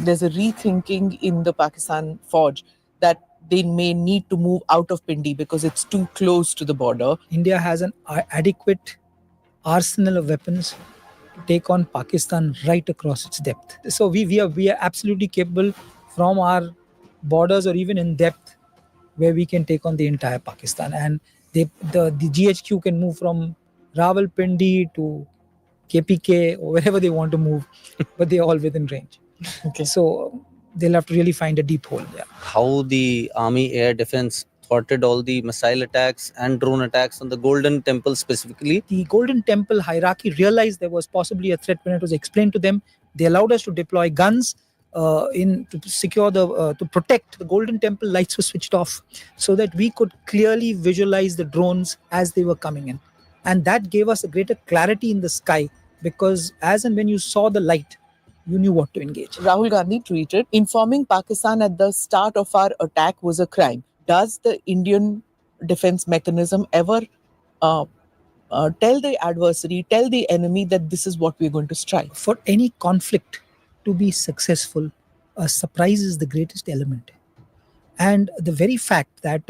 There's a rethinking in the Pakistan Fauj that they may need to move out of Pindi because it's too close to the border. India has an adequate arsenal of weapons to take on Pakistan right across its depth. So we are absolutely capable from our borders or even in depth where we can take on the entire Pakistan. And the GHQ can move from Rawalpindi to KPK or wherever they want to move, but they're all within range. Okay. So they'll have to really find a deep hole. Yeah. How the Army Air Defense thwarted all the missile attacks and drone attacks on the Golden Temple specifically. The Golden Temple hierarchy realized there was possibly a threat when it was explained to them. They allowed us to deploy guns to secure to protect the Golden Temple. Lights were switched off so that we could clearly visualize the drones as they were coming in, and that gave us a greater clarity in the sky, because as and when you saw the light, you knew what to engage. Rahul Gandhi tweeted, informing Pakistan at the start of our attack was a crime. Does the Indian defense mechanism ever tell the adversary, tell the enemy that this is what we're going to strike? For any conflict to be successful, a surprise is the greatest element. And the very fact that,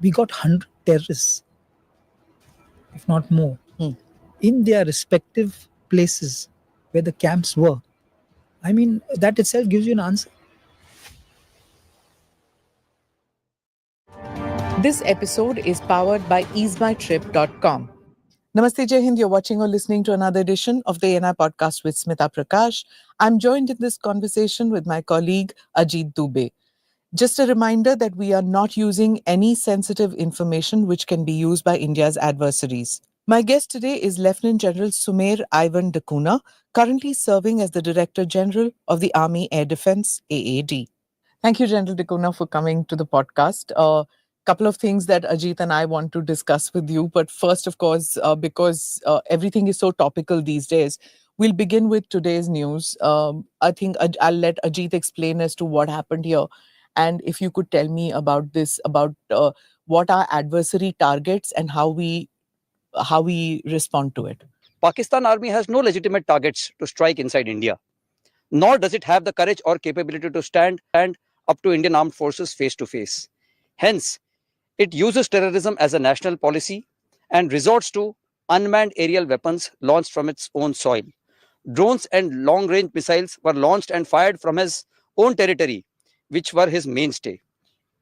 we got 100 terrorists, if not more, in their respective places where the camps were. I mean, that itself gives you an answer. This episode is powered by easemytrip.com. Namaste, Jai Hind. You're watching or listening to another edition of the ANI podcast with Smita Prakash. I'm joined in this conversation with my colleague Ajit Dubey. Just a reminder that we are not using any sensitive information which can be used by India's adversaries. My guest today is Lieutenant General Sumer Ivan Dakuna, currently serving as the Director General of the Army Air Defense, AAD. Thank you, General Dakuna, for coming to the podcast. Couple of things that Ajit and I want to discuss with you. But first, of course, because everything is so topical these days, we'll begin with today's news. I think I'll let Ajit explain as to what happened here. And if you could tell me about this, about what our adversary targets and how we respond to it. Pakistan Army has no legitimate targets to strike inside India, nor does it have the courage or capability to stand up to Indian armed forces face to face. Hence, it uses terrorism as a national policy and resorts to unmanned aerial weapons launched from its own soil. Drones and long-range missiles were launched and fired from his own territory, which were his mainstay.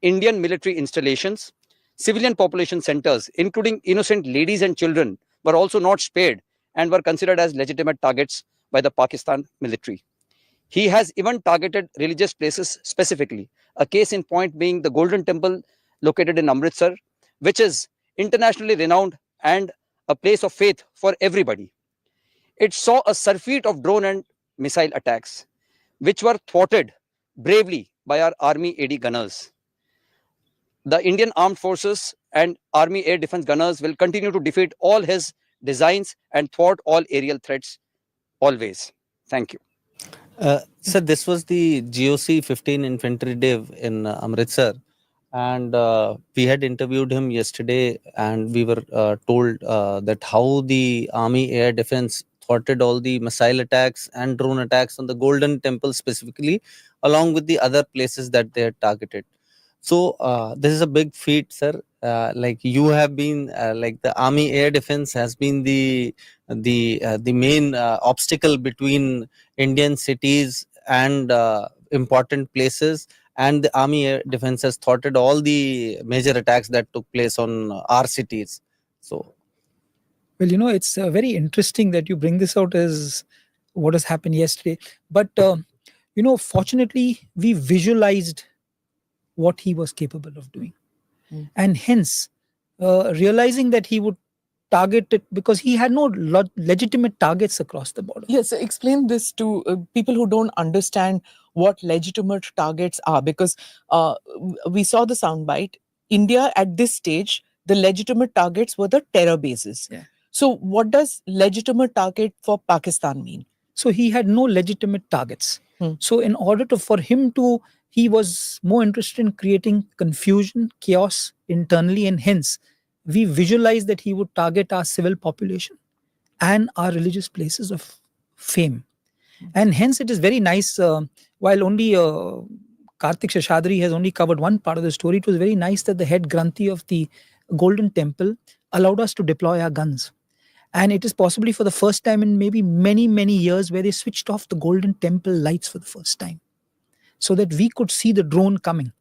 Indian military installations, civilian population centers, including innocent ladies and children, were also not spared and were considered as legitimate targets by the Pakistan military. He has even targeted religious places specifically, a case in point being the Golden Temple located in Amritsar, which is internationally renowned and a place of faith for everybody. It saw a surfeit of drone and missile attacks, which were thwarted bravely by our Army AD gunners. The Indian Armed Forces and Army Air Defense gunners will continue to defeat all his designs and thwart all aerial threats always. Thank you. Sir, this was the GOC 15 Infantry Div in Amritsar. And we had interviewed him yesterday, and we were told that how the Army Air Defense thwarted all the missile attacks and drone attacks on the Golden Temple specifically, along with the other places that they had targeted. So this is a big feat, sir. Like you have been, like the Army Air Defense has been the main obstacle between Indian cities and important places, and the Army Air Defense has thwarted all the major attacks that took place on our cities. So, well, it's very interesting that you bring this out as what has happened yesterday. But fortunately, we visualized what he was capable of doing, and hence realizing that he would target it because he had no legitimate targets across the border. Yes, explain this to people who don't understand what legitimate targets are, because we saw the soundbite. India at this stage, the legitimate targets were the terror bases. Yeah. So what does legitimate target for Pakistan mean? So he had no legitimate targets. So in order for him to, he was more interested in creating confusion, chaos internally, and hence we visualized that he would target our civil population and our religious places of fame. And hence it is very nice. While only Karthik Shashadri has only covered one part of the story, it was very nice that the head Granthi of the Golden Temple allowed us to deploy our guns. And it is possibly for the first time in maybe many, many years where they switched off the Golden Temple lights for the first time so that we could see the drone coming.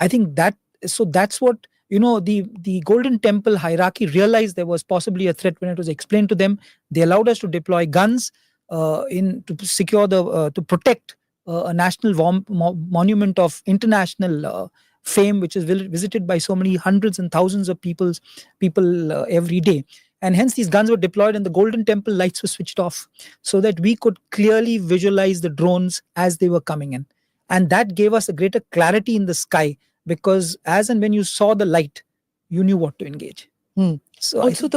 I think that's what, the Golden Temple hierarchy realized there was possibly a threat when it was explained to them. They allowed us to deploy guns to secure to protect a national monument of international fame, which is visited by so many hundreds and thousands of people every day. And hence these guns were deployed and the Golden Temple lights were switched off so that we could clearly visualize the drones as they were coming in. And that gave us a greater clarity in the sky, because as and when you saw the light, you knew what to engage. So also,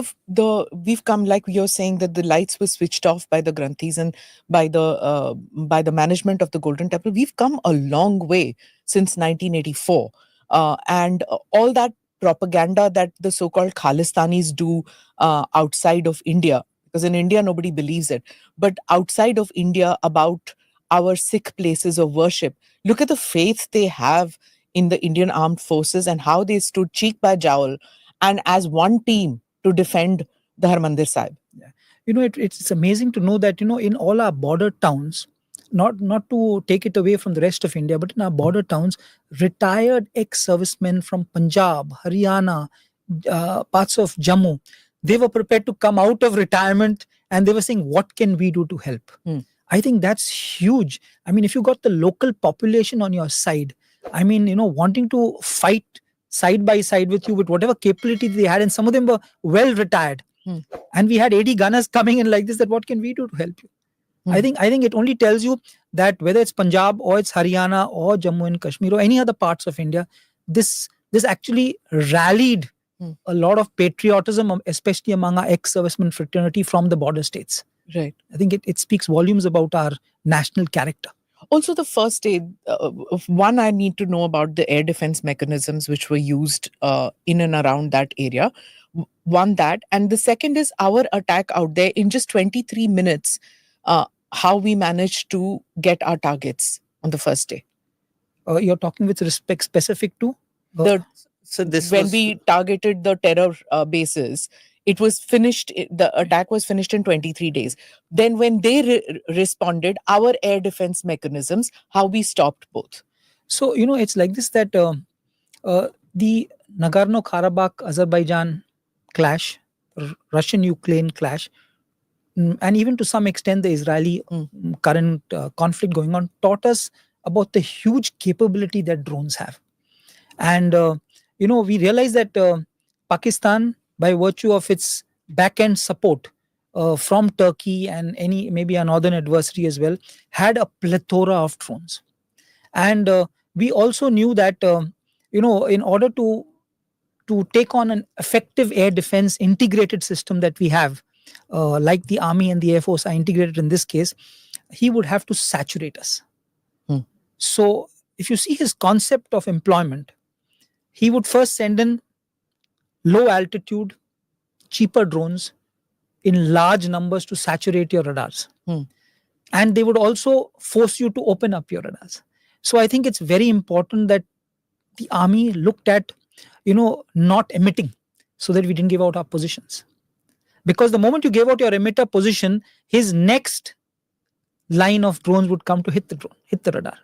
we've come, like you're saying, that the lights were switched off by the Granthis and by the management of the Golden Temple. We've come a long way since 1984, and all that propaganda that the so-called Khalistanis do outside of India, because in India nobody believes it, but outside of India about our Sikh places of worship. Look at the faith they have in the Indian armed forces and how they stood cheek by jowl and as one team to defend the Harmandir Sahib. Yeah. It's amazing to know that, in all our border towns, not to take it away from the rest of India, but in our border towns, retired ex-servicemen from Punjab, Haryana, parts of Jammu, they were prepared to come out of retirement and they were saying, what can we do to help? I think that's huge. I mean, if you got the local population on your side, I mean, wanting to fight side by side with you with whatever capability they had, and some of them were well retired. And we had 80 gunners coming in like this, that what can we do to help you? I think it only tells you that whether it's Punjab or it's Haryana or Jammu and Kashmir or any other parts of India, this actually rallied a lot of patriotism, especially among our ex-servicemen fraternity from the border states. Right. I think it speaks volumes about our national character. Also, the first aid, one, I need to know about the air defense mechanisms which were used in and around that area. One, that. And the second is our attack out there in just 23 minutes, how we managed to get our targets on the first day. You're talking with respect specific to? When we targeted the terror bases, it was finished. The attack was finished in 23 days. Then when they responded, our air defense mechanisms, how we stopped both. So, it's like this, that the Nagorno-Karabakh Azerbaijan clash, Russian-Ukraine clash, and even to some extent the Israeli current conflict going on, taught us about the huge capability that drones have. And, we realized that Pakistan, by virtue of its back-end support from Turkey and maybe a northern adversary as well, had a plethora of drones. And we also knew that, in order to take on an effective air defense integrated system that we have, like the Army and the Air Force are integrated in this case, he would have to saturate us. So if you see his concept of employment, he would first send in low altitude, cheaper drones in large numbers to saturate your radars. And they would also force you to open up your radars. So I think it's very important that the army looked at, not emitting, so that we didn't give out our positions. Because the moment you gave out your emitter position, his next line of drones would come to hit the radar.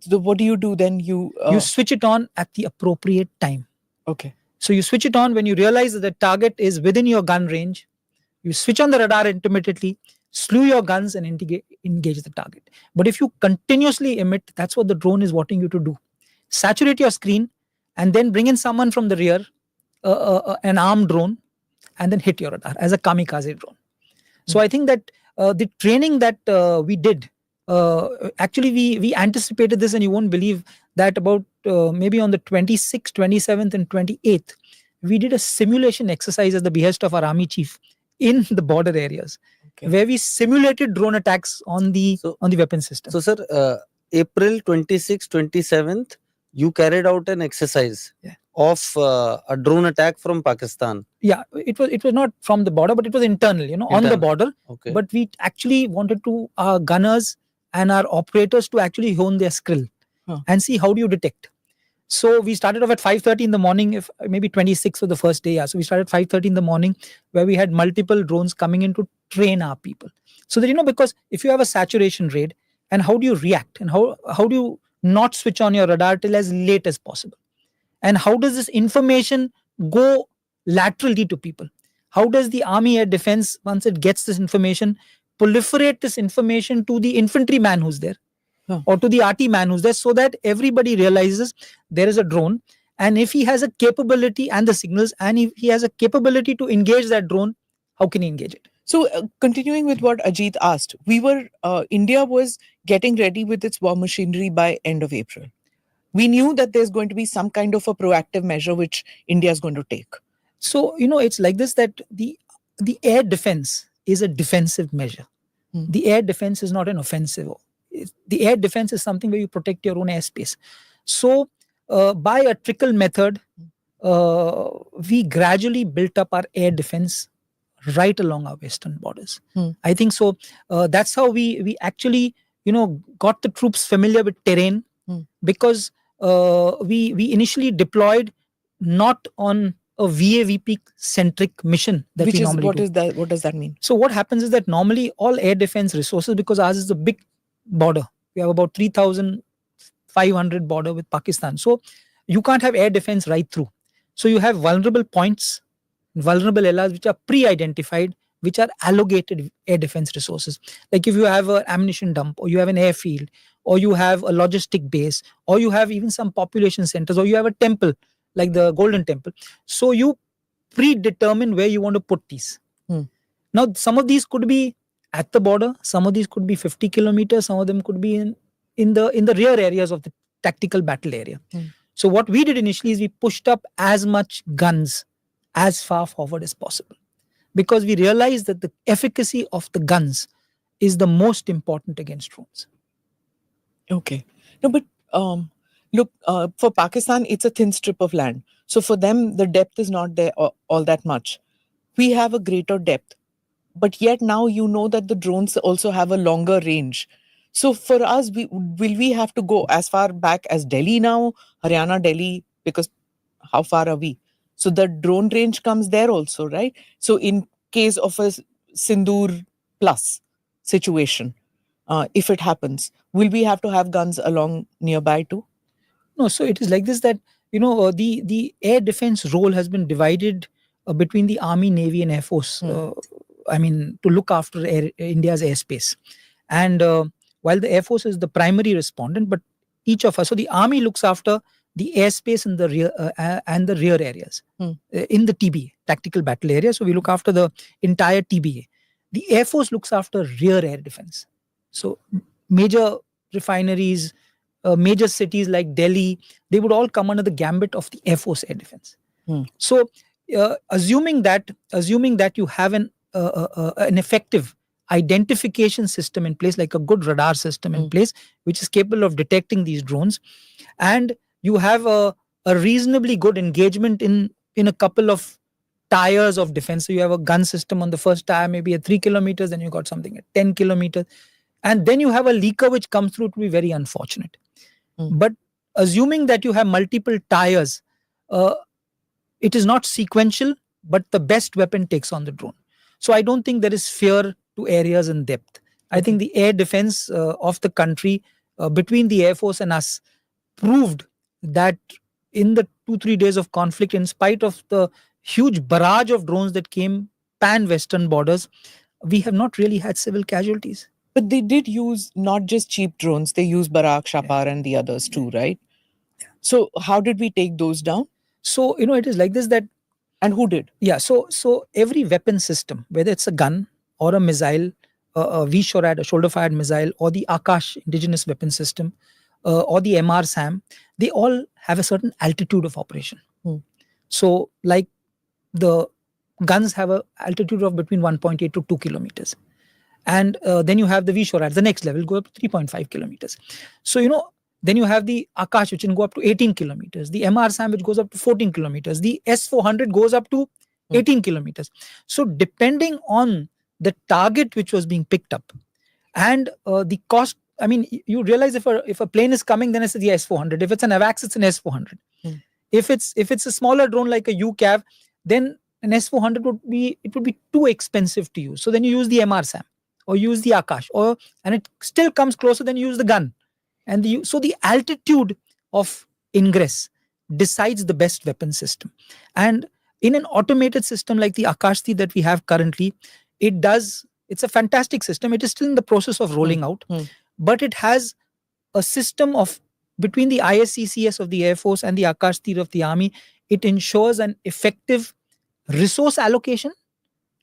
So what do you do then? You switch it on at the appropriate time. Okay. So you switch it on when you realize that the target is within your gun range. You switch on the radar intermittently, slew your guns and engage the target. But if you continuously emit, that's what the drone is wanting you to do. Saturate your screen and then bring in someone from the rear, an armed drone, and then hit your radar as a kamikaze drone. So I think that the training that we did, actually we anticipated this, and you won't believe that about maybe on the 26th, 27th and 28th, we did a simulation exercise at the behest of our army chief in the border areas, where we simulated drone attacks on the weapon system. So sir, April 26th, 27th, you carried out an exercise of a drone attack from Pakistan. Yeah, it was not from the border, but it was internal, on the Internal. border. Okay. But we actually wanted to our gunners and our operators to actually hone their skill and see how do you detect. So we started off at 5:30 in the morning, if maybe 26 for the first day. Yeah. So we started 5:30 in the morning, where we had multiple drones coming in to train our people. So that, because if you have a saturation raid, and how do you react, and how do you not switch on your radar till as late as possible? And how does this information go laterally to people? How does the army air defense, once it gets this information, proliferate this information to the infantryman who's there, or to the RT man who's there, so that everybody realizes there is a drone, and if he has a capability and the signals, and if he has a capability to engage that drone, how can he engage it? So, continuing with what Ajit asked, India was getting ready with its war machinery by end of April. We knew that there's going to be some kind of a proactive measure which India is going to take. So, it's like this, that the air defense is a defensive measure. The air defense is not an offensive. The air defense is something where you protect your own airspace. So, by a trickle method, we gradually built up our air defense right along our western borders. I think so. That's how we actually, got the troops familiar with terrain, because we initially deployed not on a VAVP centric mission that we normally do. What does that mean? So what happens is that normally all air defense resources, because ours is a big border, we have about 3,500 border with Pakistan. So you can't have air defense right through. So you have vulnerable points, vulnerable areas which are pre-identified, which are allocated air defense resources. Like if you have an ammunition dump, or you have an airfield, or you have a logistic base, or you have even some population centers, or you have a temple like the Golden Temple. So you predetermine where you want to put these. Now, some of these could be at the border, some of these could be 50 kilometers, some of them could be in the rear areas of the tactical battle area. So what we did initially is we pushed up as much guns as far forward as possible, because we realized that the efficacy of the guns is the most important against drones. Okay. No, but look, for Pakistan, it's a thin strip of land. So for them, the depth is not there all that much. We have a greater depth. But yet now that the drones also have a longer range. So for us, will we have to go as far back as Delhi now, Haryana, Delhi, because how far are we? So the drone range comes there also, right? So in case of a Sindoor plus situation, if it happens, will we have to have guns along nearby too? No, so it is like this, that the air defense role has been divided between the Army, Navy, and Air Force. To look after India's airspace. And while the Air Force is the primary respondent, but each of us, so the Army looks after the airspace in the rear and the rear areas in the TBA, tactical battle area. So we look after the entire TBA. The Air Force looks after rear air defense. So major refineries, major cities like Delhi, they would all come under the gambit of the Air Force air defense. So assuming that you have an effective identification system in place, like a good radar system in place, which is capable of detecting these drones, and you have a reasonably good engagement in a couple of tiers of defense. So you have a gun system on the first tire, maybe at 3 kilometers, then you got something at 10 kilometers, and then you have a leaker which comes through to be very unfortunate. But assuming that you have multiple tires, it is not sequential, but the best weapon takes on the drone. So I don't think there is fear to areas in depth. I think the air defense of the country between the Air Force and us proved that in the 2-3 days of conflict, in spite of the huge barrage of drones that came pan-Western borders, we have not really had civil casualties. But they did use not just cheap drones, they used Barak, Shapar and the others too, right? So how did we take those down? So, it is like this, that... And who did? Yeah, so every weapon system, whether it's a gun or a missile, a V-SHORAD, a shoulder-fired missile, or the Akash indigenous weapon system, or the MR SAM, they all have a certain altitude of operation. So, like the guns have an altitude of between 1.8 to 2 kilometers. And then you have the V-SHORAD, the next level, go up to 3.5 kilometers. So, Then you have the Akash, which can go up to 18 kilometers. The MR-SAM, which goes up to 14 kilometers. The S400 goes up to 18 kilometers. So depending on the target which was being picked up and the cost, I mean, you realize if a plane is coming, then it's the S400. If it's an AVAX, it's an S400. If it's a smaller drone like a UCAV, then an S400 would be too expensive to use. So then you use the MR-SAM or use the Akash, and it still comes closer, then you use the gun. And so the altitude of ingress decides the best weapon system. And in an automated system like the Aksahteer that we have currently, it's a fantastic system. It is still in the process of rolling out, but it has a system of between the ISCCS of the Air Force and the Aksahteer of the Army. It ensures an effective resource allocation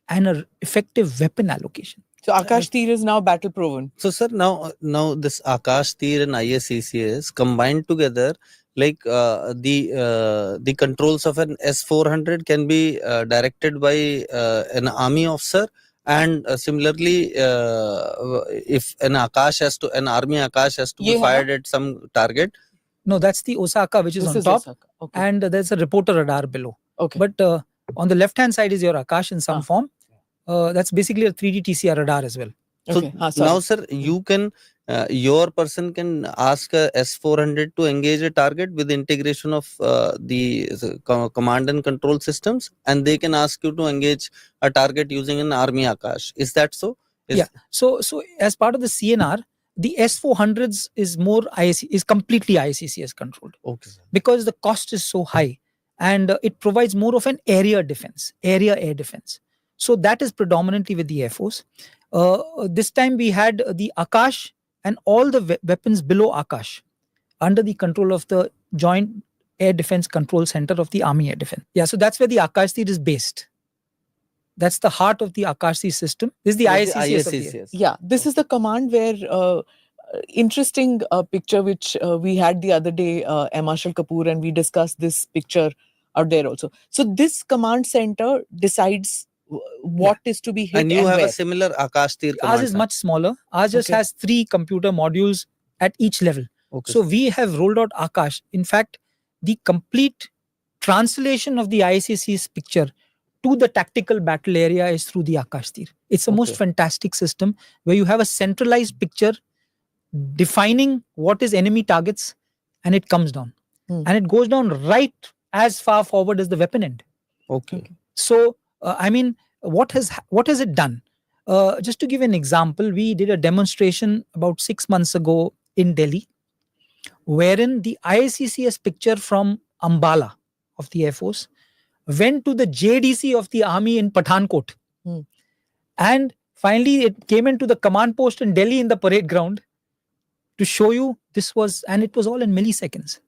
and an effective weapon allocation. So Aksahteer is now battle proven. So sir, now this Aksahteer and ISCCS combined together, like the controls of an S400 can be directed by an army officer, and similarly, if an army Akash has to be fired at some target. No, that's the Osaka, which is on top, Osaka. Okay. and there's a reporter radar below. Okay. But on the left-hand side is your Akash in some form. That's basically a 3D TCR radar as well. Okay. So now, sir, you can your person can ask a S400 to engage a target with integration of the command and control systems, and they can ask you to engage a target using an army Akash. Is that so? Yeah. So as part of the CNR, the S400s is completely ICCS controlled. Okay, sir. Because the cost is so high, and it provides more of an area air defense. So that is predominantly with the Air Force. This time we had the Akash and all the weapons below Akash under the control of the Joint Air Defense Control Center of the Army Air Defense. Yeah, so that's where the Aksahteer is based. That's the heart of the Aksahteer system. This is the ISCCS. Yeah, this is the command where interesting picture which we had the other day, Marshal Kapoor, and we discussed this picture out there also. So this command center decides what is to be hit, and you have where. a similar Aksahteer command. Ours is much smaller. Ours just has 3 computer modules at each level. Okay. So we have rolled out Akash. In fact, the complete translation of the ICC's picture to the tactical battle area is through the Aksahteer. It's the most fantastic system where you have a centralized picture defining what is enemy targets, and it comes down. And it goes down right as far forward as the weapon end. Okay. So, I mean, what has it done? Just to give an example, we did a demonstration about 6 months ago in Delhi, wherein the ICCS picture from Ambala of the Air Force went to the JDC of the Army in Pathankot. And finally, it came into the command post in Delhi in the parade ground to show you and it was all in milliseconds.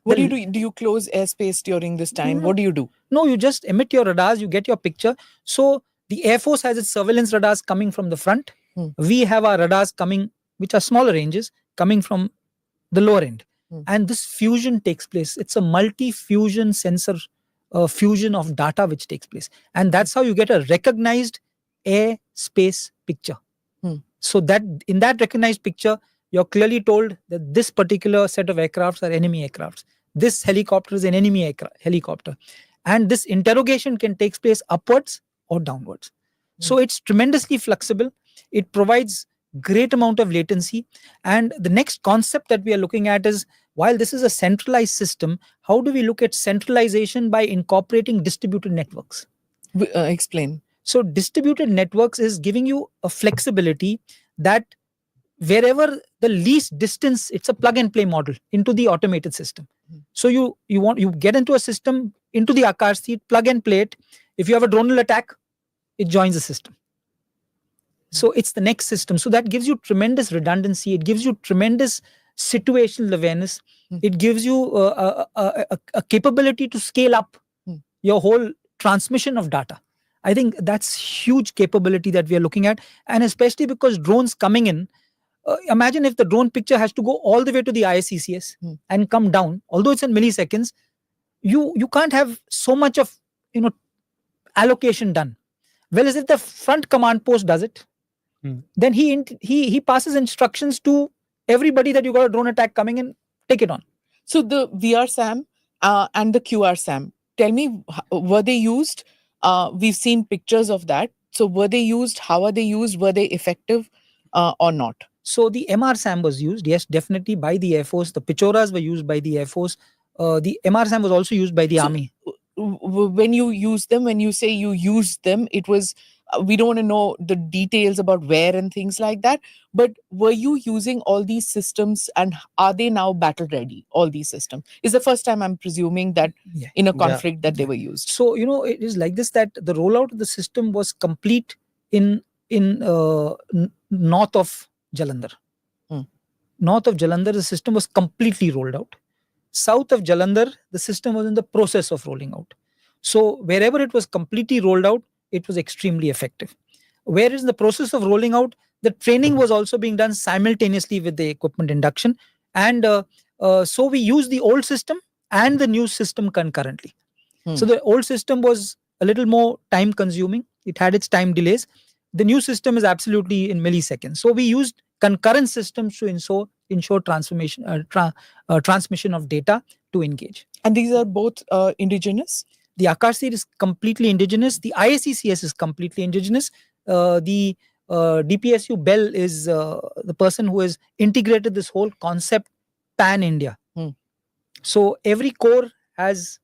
What do you do? Do you close airspace during this time? What do you do? No, you just emit your radars, you get your picture. So the Air Force has its surveillance radars coming from the front. We have our radars coming, which are smaller ranges, coming from the lower end. And this fusion takes place. It's a multi-fusion sensor fusion of data which takes place. And that's how you get a recognized air-space picture. So that in that recognized picture, you're clearly told that this particular set of aircrafts are enemy aircrafts. This helicopter is an enemy helicopter. And this interrogation can take place upwards or downwards. So it's tremendously flexible. It provides great amount of latency. And the next concept that we are looking at is, while this is a centralized system, how do we look at centralization by incorporating distributed networks? Explain. So distributed networks is giving you a flexibility that wherever the least distance, it's a plug and play model into the automated system. So you get into a system, into the Aksahteer, plug and play it. If you have a dronal attack, it joins the system. So it's the next system. So that gives you tremendous redundancy. It gives you tremendous situational awareness. It gives you a capability to scale up your whole transmission of data. I think that's huge capability that we are looking at. And especially because drones coming in, imagine if the drone picture has to go all the way to the ISCCS and come down, although it's in milliseconds, you can't have so much of allocation done. Whereas if the front command post does it, then he passes instructions to everybody that you got a drone attack coming in, take it on. So the VR SAM and the QR SAM, tell me, were they used? We've seen pictures of that. So were they used? How are they used? Were they effective or not? So the MR SAM was used, yes, definitely by the Air Force. The Pichoras were used by the Air Force. The MR SAM was also used by the So, Army. when you use them, when you say you used them, it was, we don't want to know the details about where and things like that, but were you using all these systems, and are they now battle ready? All these systems is the first time, I'm presuming, that Yeah. in a Yeah. conflict that they were used. So it is like this, that the rollout of the system was complete in north of Jalandhar. Hmm. North of Jalandhar, the system was completely rolled out. South of Jalandhar, the system was in the process of rolling out. So wherever it was completely rolled out, it was extremely effective. Whereas in the process of rolling out, the training was also being done simultaneously with the equipment induction, and so we used the old system and the new system concurrently. So the old system was a little more time consuming. It had its time delays. The new system is absolutely in milliseconds. So we used concurrent systems to ensure transmission of data to engage. And these are both indigenous? The Aksahteer is completely indigenous. The IACCS is completely indigenous. The DPSU Bell is the person who has integrated this whole concept pan India. So every corps has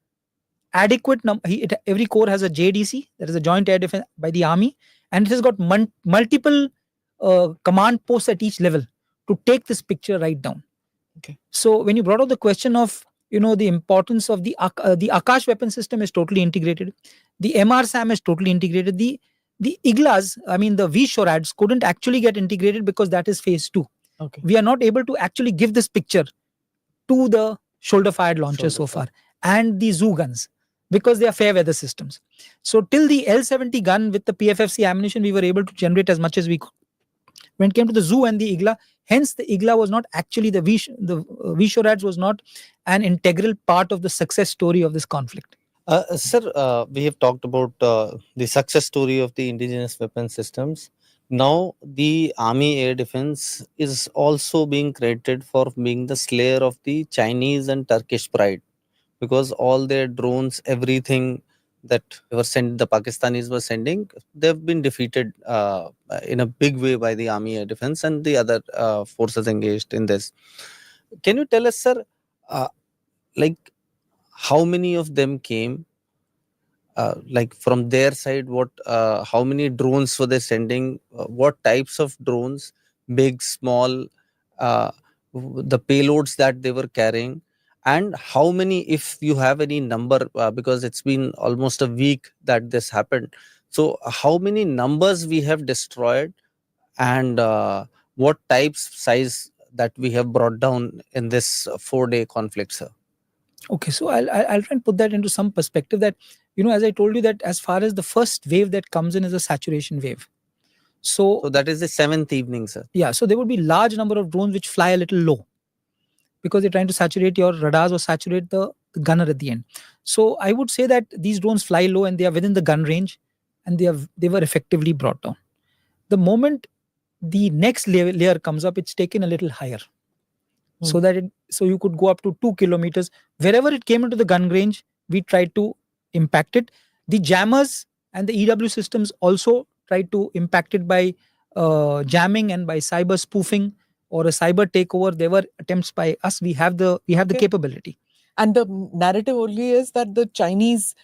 adequate every corps has a JDC, that is a Joint Air Defense, by the Army, and it has got multiple command posts at each level to take this picture right down. Okay. So when you brought up the question of the importance of the Akash weapon system is totally integrated, the MR SAM is totally integrated. The IGLAs, I mean the VSHORADs, couldn't actually get integrated because that is phase 2. Okay. We are not able to actually give this picture to the shoulder fired launchers so far, and the Zoo guns, because they are fair weather systems. So till the L70 gun with the PFFC ammunition, we were able to generate as much as we could. When it came to the Zoo and the IGLA, hence the IGLA was not actually the VSHORADs was not an integral part of the success story of this conflict. Sir, we have talked about the success story of the indigenous weapon systems. Now, the Army Air Defense is also being credited for being the slayer of the Chinese and Turkish pride, because all their drones, everything that the Pakistanis were sending, they've been defeated in a big way by the Army Air Defense and the other forces engaged in this. Can you tell us, sir, like how many of them came? Like from their side, how many drones were they sending? What types of drones, big, small, the payloads that they were carrying, and how many, if you have any number, because it's been almost a week that this happened. So how many numbers we have destroyed, and what types, size that we have brought down in this 4-day conflict, sir? Okay, so I'll try and put that into some perspective, that as I told you, that as far as the first wave that comes in is a saturation wave. So that is the 7th evening, sir. Yeah, so there would be large number of drones which fly a little low, because they're trying to saturate your radars or saturate the gunner at the end. So I would say that these drones fly low and they are within the gun range, and they were effectively brought down. The moment the next layer comes up, it's taken a little higher, so that so you could go up to 2 kilometers. Wherever it came into the gun range, we tried to impact it. The jammers and the EW systems also tried to impact it by jamming and by cyber spoofing or a cyber takeover. There were attempts by us. We have the capability. And the narrative only is that the Chinese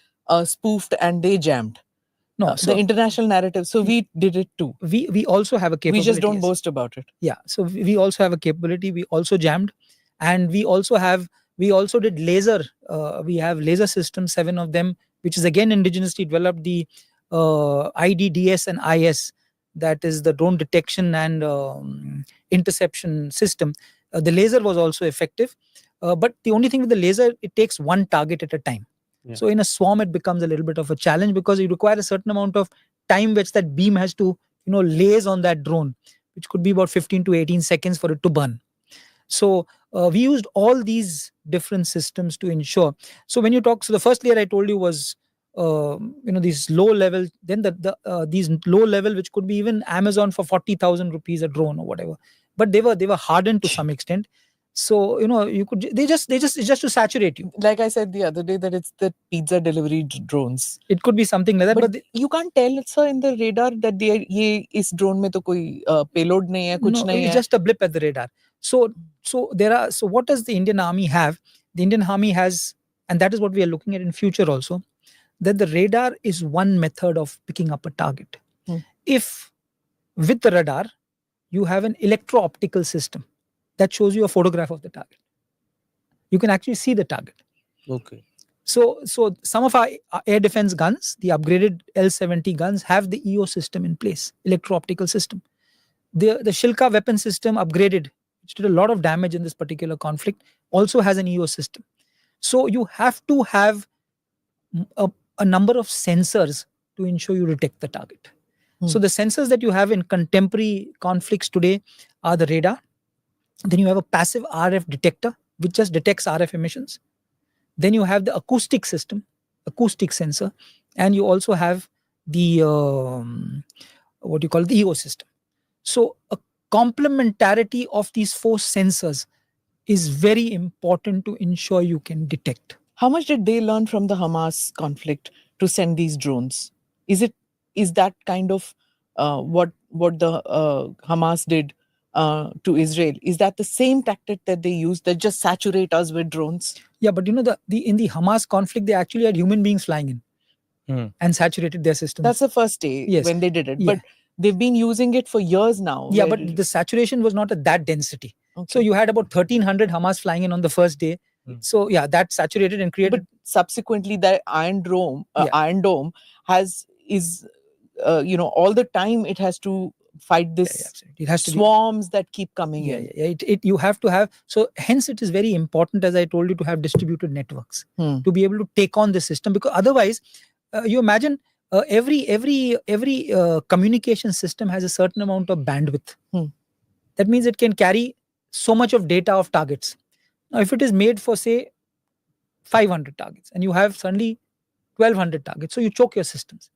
spoofed and they jammed. No, the international narrative. So we did it too. We also have a capability. We just don't boast about it. Yeah. So we also have a capability. We also jammed, and we also did laser. We have laser systems, 7 of them, which is again indigenously developed. The IDDS and IS, that is the drone detection and interception system. The laser was also effective, but the only thing with the laser, it takes one target at a time. Yeah. So in a swarm, it becomes a little bit of a challenge, because you require a certain amount of time which that beam has to lays on that drone, which could be about 15 to 18 seconds for it to burn. So we used all these different systems to ensure. So when you talk, so the first layer I told you was these low level, then these low level, which could be even Amazon for 40,000 rupees a drone or whatever, but they were hardened to some extent. So you could it's just to saturate you. Like I said the other day, that it's the pizza delivery drones. It could be something like that, But but you can't tell, sir, in the radar that ये इस drone में तो कोई payload नहीं है, कुछ no, नहीं it's है. just a blip at the radar. So what does the Indian Army have? The Indian Army has, and that is what we are looking at in future also, that the radar is one method of picking up a target. If with the radar you have an electro-optical system that shows you a photograph of the target, you can actually see the target. Okay. So some of our air defense guns, the upgraded L-70 guns, have the EO system in place, electro-optical system. The Shilka weapon system upgraded, which did a lot of damage in this particular conflict, also has an EO system. So you have to have a number of sensors to ensure you detect the target. So the sensors that you have in contemporary conflicts today are the radar. Then you have a passive RF detector, which just detects RF emissions. Then you have the acoustic system, acoustic sensor, and you also have the what you call the EO system. So a complementarity of these four sensors is very important to ensure you can detect. How much did they learn from the Hamas conflict to send these drones? Is that kind of what the Hamas did to Israel? Is that the same tactic that they use, that just saturate us with drones? Yeah, but in the Hamas conflict, they actually had human beings flying in and saturated their systems. That's the first day Yes. when they did it. Yeah. But they've been using it for years now. Yeah, but the saturation was not at that density. Okay. So you had about 1,300 Hamas flying in on the first day. So yeah, that saturated and created. But subsequently, that Iron Dome is all the time it has to fight this it has to swarms that keep coming in. You have to have, so hence it is very important, as I told you, to have distributed networks to be able to take on the system, because otherwise you imagine every communication system has a certain amount of bandwidth. That means it can carry so much of data of targets. Now if it is made for say 500 targets and you have suddenly 1,200 targets, so you choke your systems.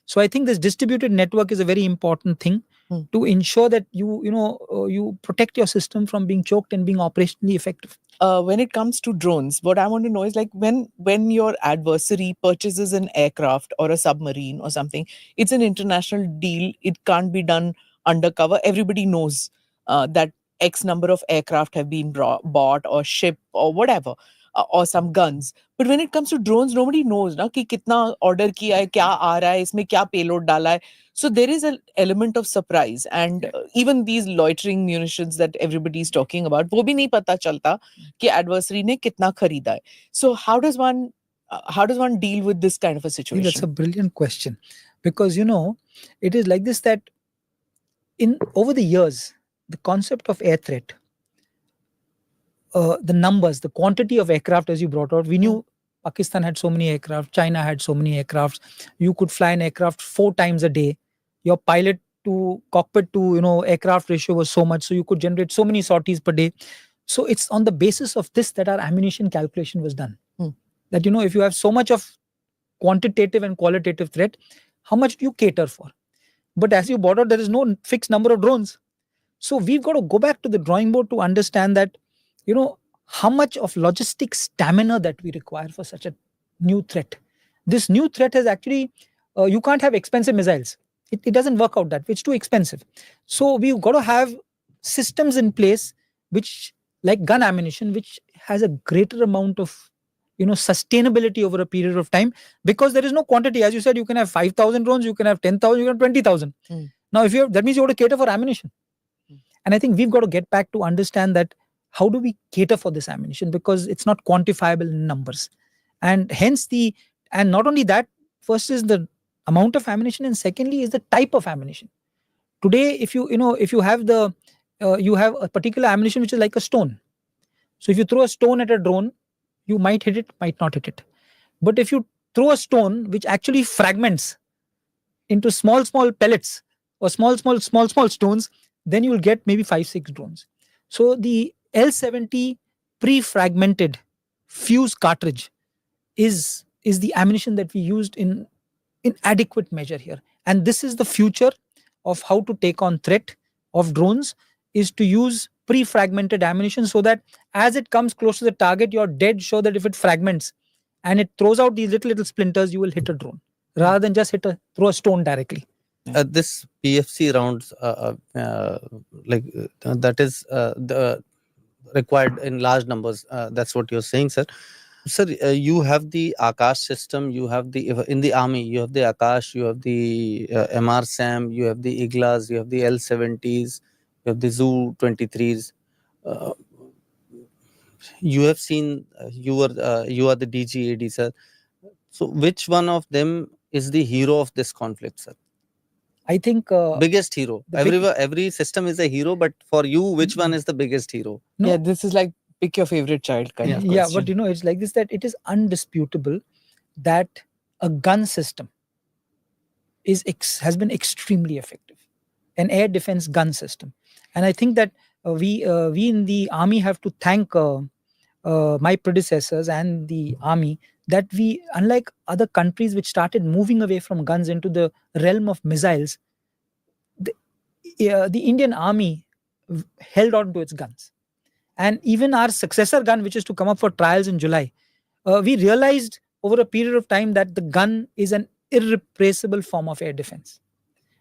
So I think this distributed network is a very important thing to ensure that you protect your system from being choked and being operationally effective. When it comes to drones, what I want to know is, like, when your adversary purchases an aircraft or a submarine or something, it's an international deal. It can't be done undercover. Everybody knows that X number of aircraft have been bought or shipped or whatever. Or some guns. But when it comes to drones, nobody knows na कि कितना order किया है, क्या आ रहा है, इसमें क्या payload डाला है. So there is an element of surprise, and even these loitering munitions that everybody is talking about, वो भी नहीं पता चलता कि adversary ने कितना खरीदा है. So how does one deal with this kind of a situation? That's a brilliant question, because it is like this, that over the years, the concept of air threat, the numbers, the quantity of aircraft, as you brought out, we knew Pakistan had so many aircraft, China had so many aircraft. You could fly an aircraft 4 times a day. Your pilot to cockpit to aircraft ratio was so much, so you could generate so many sorties per day. So it's on the basis of this that our ammunition calculation was done. That if you have so much of quantitative and qualitative threat, how much do you cater for? But as you brought out, there is no fixed number of drones. So we've got to go back to the drawing board to understand that how much of logistic stamina that we require for such a new threat. This new threat has actually, you can't have expensive missiles. It doesn't work out that way. It's too expensive. So we've got to have systems in place, which, like gun ammunition, which has a greater amount of sustainability over a period of time, because there is no quantity. As you said, you can have 5,000 drones, you can have 10,000, you can have 20,000. Now, that means you have to cater for ammunition. And I think we've got to get back to understand that how do we cater for this ammunition, because it's not quantifiable in numbers. And hence and not only that, first is the amount of ammunition, and secondly is the type of ammunition. Today, if you have you have a particular ammunition which is like a stone. So if you throw a stone at a drone, you might hit it, might not hit it. But if you throw a stone which actually fragments into small pellets or small stones, then you will get maybe 5-6 drones. So the L-70 pre-fragmented fuse cartridge is the ammunition that we used in adequate measure here. And this is the future of how to take on threat of drones, is to use pre-fragmented ammunition, so that as it comes close to the target, you're dead sure that if it fragments and it throws out these little splinters, you will hit a drone rather than just throw a stone directly. This PFC rounds, that is the required in large numbers. That's what you're saying, sir. Sir, you have the Akash system. You have in the army. You have the Akash. You have the MR Sam. You have the Iglas. You have the L70s. You have the Zoo 23s. You have seen. You are the DGAD, sir. So, which one of them is the hero of this conflict, sir? I think biggest hero. Every system is a hero, but for you, which one is the biggest hero? No. Yeah, this is like pick your favorite child kind of question. Yeah, but it's like this, that it is undisputable that a gun system has been extremely effective, an air defense gun system. And I think that we in the army have to thank my predecessors and the army, that we, unlike other countries which started moving away from guns into the realm of missiles, the Indian army held on to its guns. And even our successor gun, which is to come up for trials in July, we realized over a period of time that the gun is an irreplaceable form of air defense.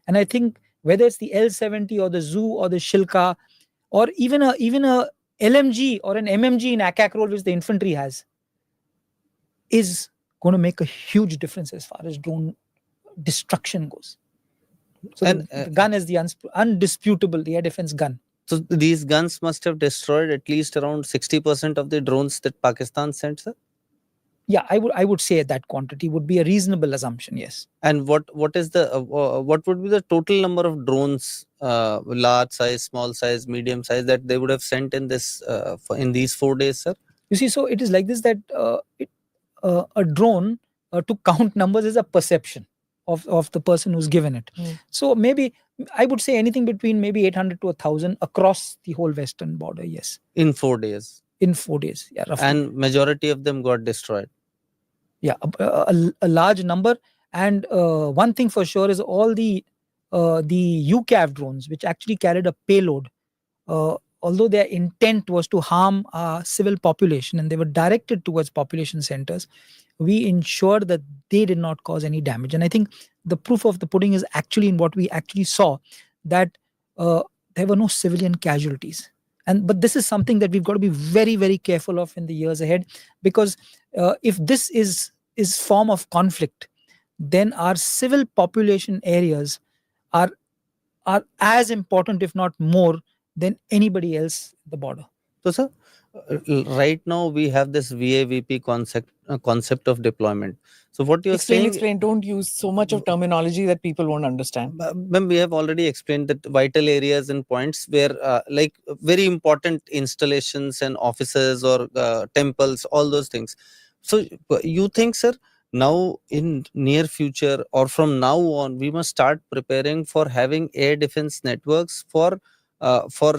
And I think whether it's the L70 or the Zoo or the Shilka, or even a LMG or an MMG in ACAC role, which the infantry has, is going to make a huge difference as far as drone destruction goes. So the gun is the undisputable, the air defense gun. So these guns must have destroyed at least around 60% of the drones that Pakistan sent, sir? Yeah, I would say that quantity would be a reasonable assumption, yes. And what is the what would be the total number of drones, large size, small size, medium size, that they would have sent in this in these 4 days, sir? You see, so it is like this, that a drone, to count numbers, is a perception of the person who's given it. So maybe I would say anything between maybe 800 to 1,000 across the whole western border, yes. In 4 days? In 4 days, yeah, roughly. And majority of them got destroyed? Yeah, a large number. And one thing for sure is all the UCAV drones, which actually carried a payload, although their intent was to harm civil population and they were directed towards population centers, we ensured that they did not cause any damage. And I think the proof of the pudding is actually in what we actually saw, that there were no civilian casualties. But this is something that we've got to be very, very careful of in the years ahead, because if this is form of conflict, then our civil population areas are as important, if not more, than anybody else at the border. So, sir, right now we have this VAVP concept of deployment. So what you're saying... Explain. Don't use so much of terminology that people won't understand. Ma'am, we have already explained that vital areas and points where like very important installations and offices or temples, all those things. So you think, sir, now in near future or from now on, we must start preparing for having air defense networks for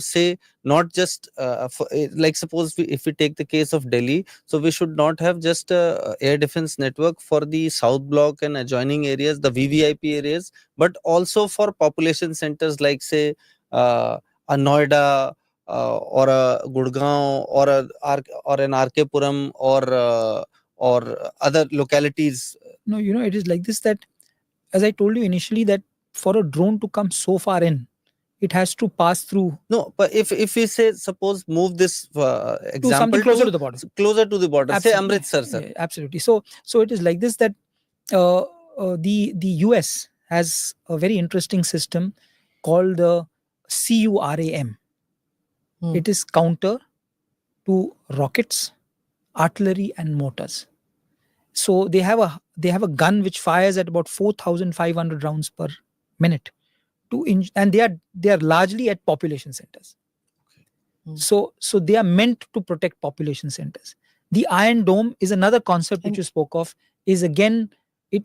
say, not just like suppose if we take the case of Delhi, so we should not have just a air defense network for the South Block and adjoining areas, the VVIP areas, but also for population centers like say a Noida or a Gurgaon or an RK Puram or other localities. No, it is like this, that as I told you initially, that for a drone to come so far in, it has to pass through. No, but if we say, suppose move this example something closer to the border. Closer to the border, Absolutely. say Amritsar, sir. Yeah, absolutely. So it is like this, that the US has a very interesting system called the CURAM. It is counter to rockets, artillery, and mortars. So they have a gun which fires at about 4,500 rounds per minute. And they are largely at population centers. So they are meant to protect population centers. The Iron Dome is another concept which you spoke of. Is again,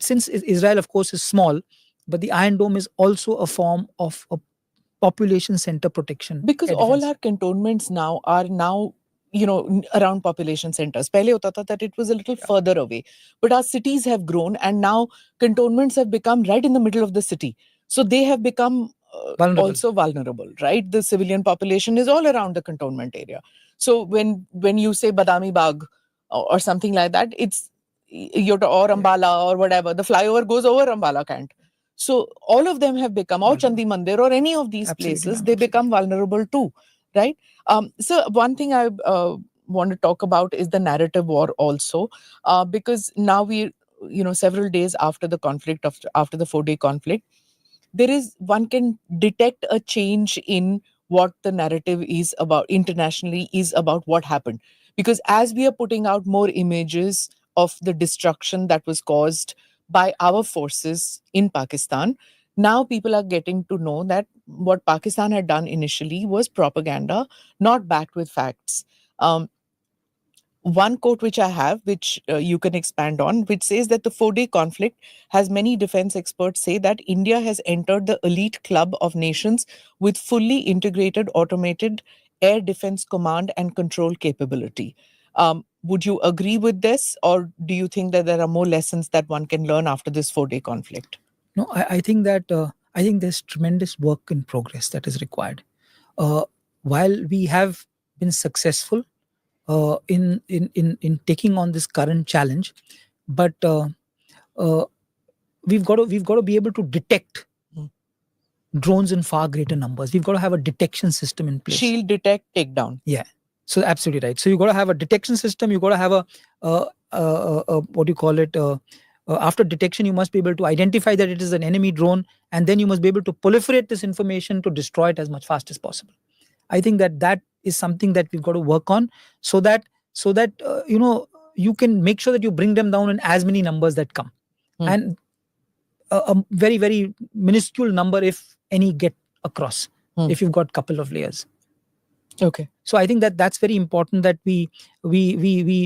since Israel of course is small, but the Iron Dome is also a form of a population center protection. Because all our cantonments now are around population centers. Pehle hota tha that it was a little further away, but our cities have grown and now cantonments have become right in the middle of the city. So they have become Vulnerable. also vulnerable, right? The civilian population is all around the cantonment area. So when you say Badami Bagh or something like that, it's or Ambala or whatever, the flyover goes over Ambala Cant. So all of them have become, or Chandi Mandir or any of these Absolutely, places, ma'am, they become vulnerable too, right? So one thing I want to talk about is the narrative war also, because now we, several days after the conflict, after the 4-day conflict, there is, one can detect a change in what the narrative is about internationally, is about what happened, because as we are putting out more images of the destruction that was caused by our forces in Pakistan, now people are getting to know that what Pakistan had done initially was propaganda, not backed with facts. One quote which I have, which you can expand on, which says that the 4-day conflict has many defense experts say that India has entered the elite club of nations with fully integrated automated air defense command and control capability. Would you agree with this, or do you think that there are more lessons that one can learn after this 4-day conflict? No, I think that I think there's tremendous work in progress that is required. While we have been successful in taking on this current challenge, but uh, we've got to be able to detect drones in far greater numbers. We've got to have a detection system in place. Shield, detect, take down. Yeah, so absolutely right. So you got to have a detection system. You got to have what do you call it? After detection, you must be able to identify that it is an enemy drone, and then you must be able to proliferate this information to destroy it as much fast as possible. I think that is something that we've got to work on, so that you can make sure that you bring them down in as many numbers that come, and a very very minuscule number, if any, get across if you've got couple of layers. Okay. So I think that's very important, that we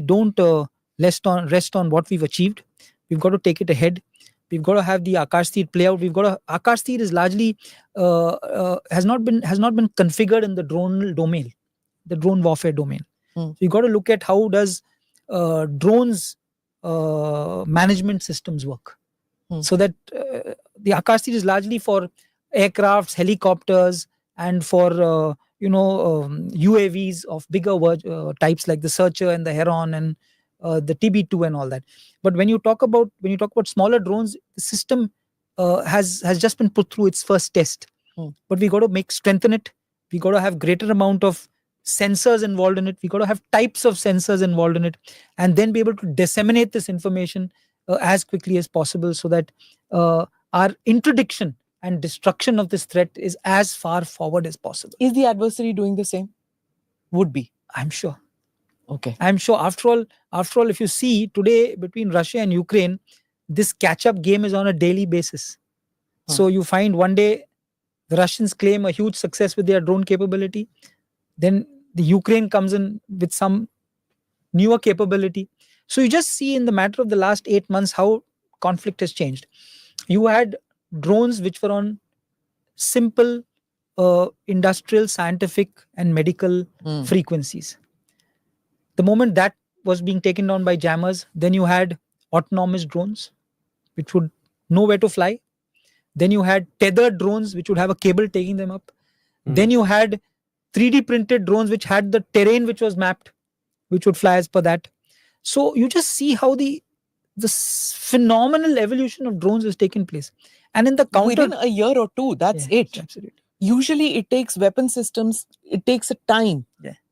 don't rest on what we've achieved. We've got to take it ahead. We've got to have the Aksahteer play out. Aksahteer is largely has not been configured in the drone domain, the drone warfare domain. So you got to look at how does drones management systems work. So that the Aksahteer is largely for aircrafts, helicopters, and for UAVs of bigger types like the Searcher and the Heron and the TB2 and all that. But when you talk about smaller drones, the system has just been put through its first test. But we got to strengthen it. We got to have greater amount of sensors involved in it. We got to have types of sensors involved in it, and then be able to disseminate this information as quickly as possible, so that our interdiction and destruction of this threat is as far forward as possible. Is the adversary doing the same? Would be. I'm sure. Okay. I'm sure. After all, if you see today between Russia and Ukraine, this catch-up game is on a daily basis. So you find one day the Russians claim a huge success with their drone capability, then the Ukraine comes in with some newer capability. So you just see in the matter of the last 8 months how conflict has changed. You had drones which were on simple industrial, scientific, and medical frequencies. The moment that was being taken down by jammers, then you had autonomous drones which would know where to fly. Then you had tethered drones which would have a cable taking them up. Then you had 3D printed drones which had the terrain which was mapped, which would fly as per that. So you just see how the phenomenal evolution of drones has taken place. And in the counter, within a year or two, that's it. Absolutely. Usually it takes weapon systems, it takes a time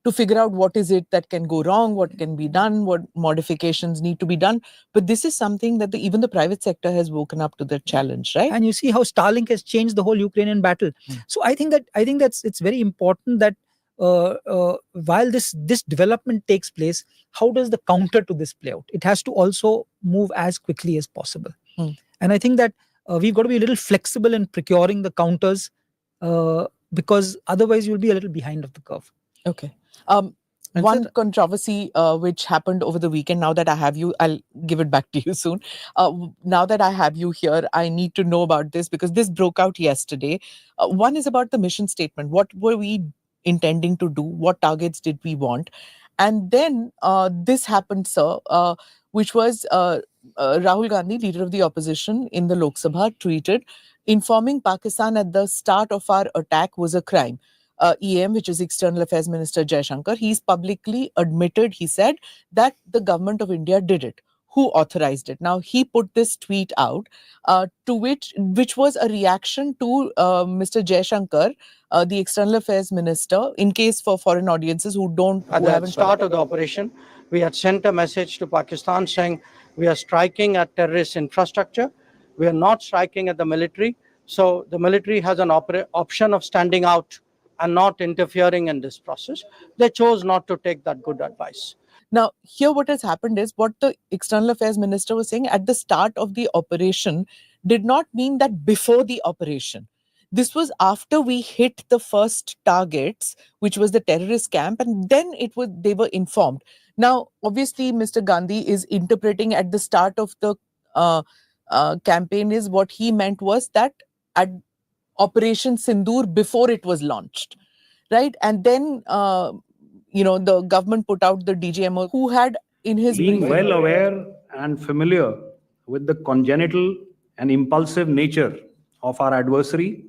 to figure out what is it that can go wrong, what can be done, what modifications need to be done. But this is something that even the private sector has woken up to the challenge, right? And you see how Starlink has changed the whole Ukrainian battle. So I think that's it's very important that while this development takes place, how does the counter to this play out? It has to also move as quickly as possible. And I think that we've got to be a little flexible in procuring the counters, because otherwise you'll be a little behind of the curve. Okay. One controversy which happened over the weekend, now that I have you, I'll give it back to you soon. Now that I have you here, I need to know about this because this broke out yesterday. One is about the mission statement. What were we intending to do? What targets did we want? And then this happened, sir, which was Rahul Gandhi, leader of the opposition in the Lok Sabha, tweeted Informing Pakistan at the start of our attack was a crime. EM, which is External Affairs Minister Jaishankar, he's publicly admitted, he said, that the government of India did it. Who authorized it? Now, he put this tweet out, to which was a reaction to Mr. Jaishankar, the External Affairs Minister, in case for foreign audiences At who the haven't start of the operation, we had sent a message to Pakistan saying we are striking at terrorist infrastructure. We are not striking at the military. So the military has an option of standing out and not interfering in this process. They chose not to take that good advice. Now, here what has happened is what the External Affairs Minister was saying at the start of the operation did not mean that before the operation. This was after we hit the first targets, which was the terrorist camp, and then they were informed. Now, obviously, Mr. Gandhi is interpreting at the start of the campaign is what he meant was that at Operation Sindoor before it was launched, right? And then the government put out the DGMO who had in his being well aware and familiar with the congenital and impulsive nature of our adversary.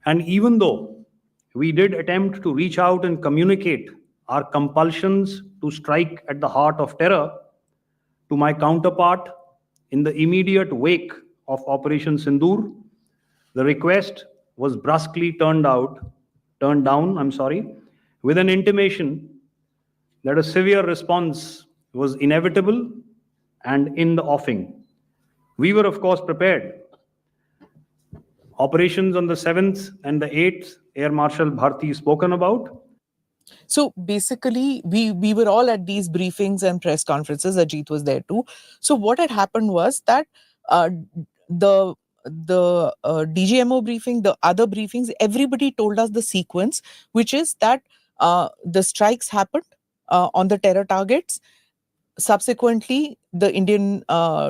And even though we did attempt to reach out and communicate our compulsions to strike at the heart of terror to my counterpart in the immediate wake of Operation Sindoor, the request was brusquely turned down, with an intimation that a severe response was inevitable and in the offing. We were, of course, prepared. Operations on the 7th and the 8th, Air Marshal Bharti spoken about. So basically, we were all at these briefings and press conferences. Ajit was there too. So what had happened was that the DGMO briefing, the other briefings, everybody told us the sequence, which is that the strikes happened on the terror targets. Subsequently, the Indian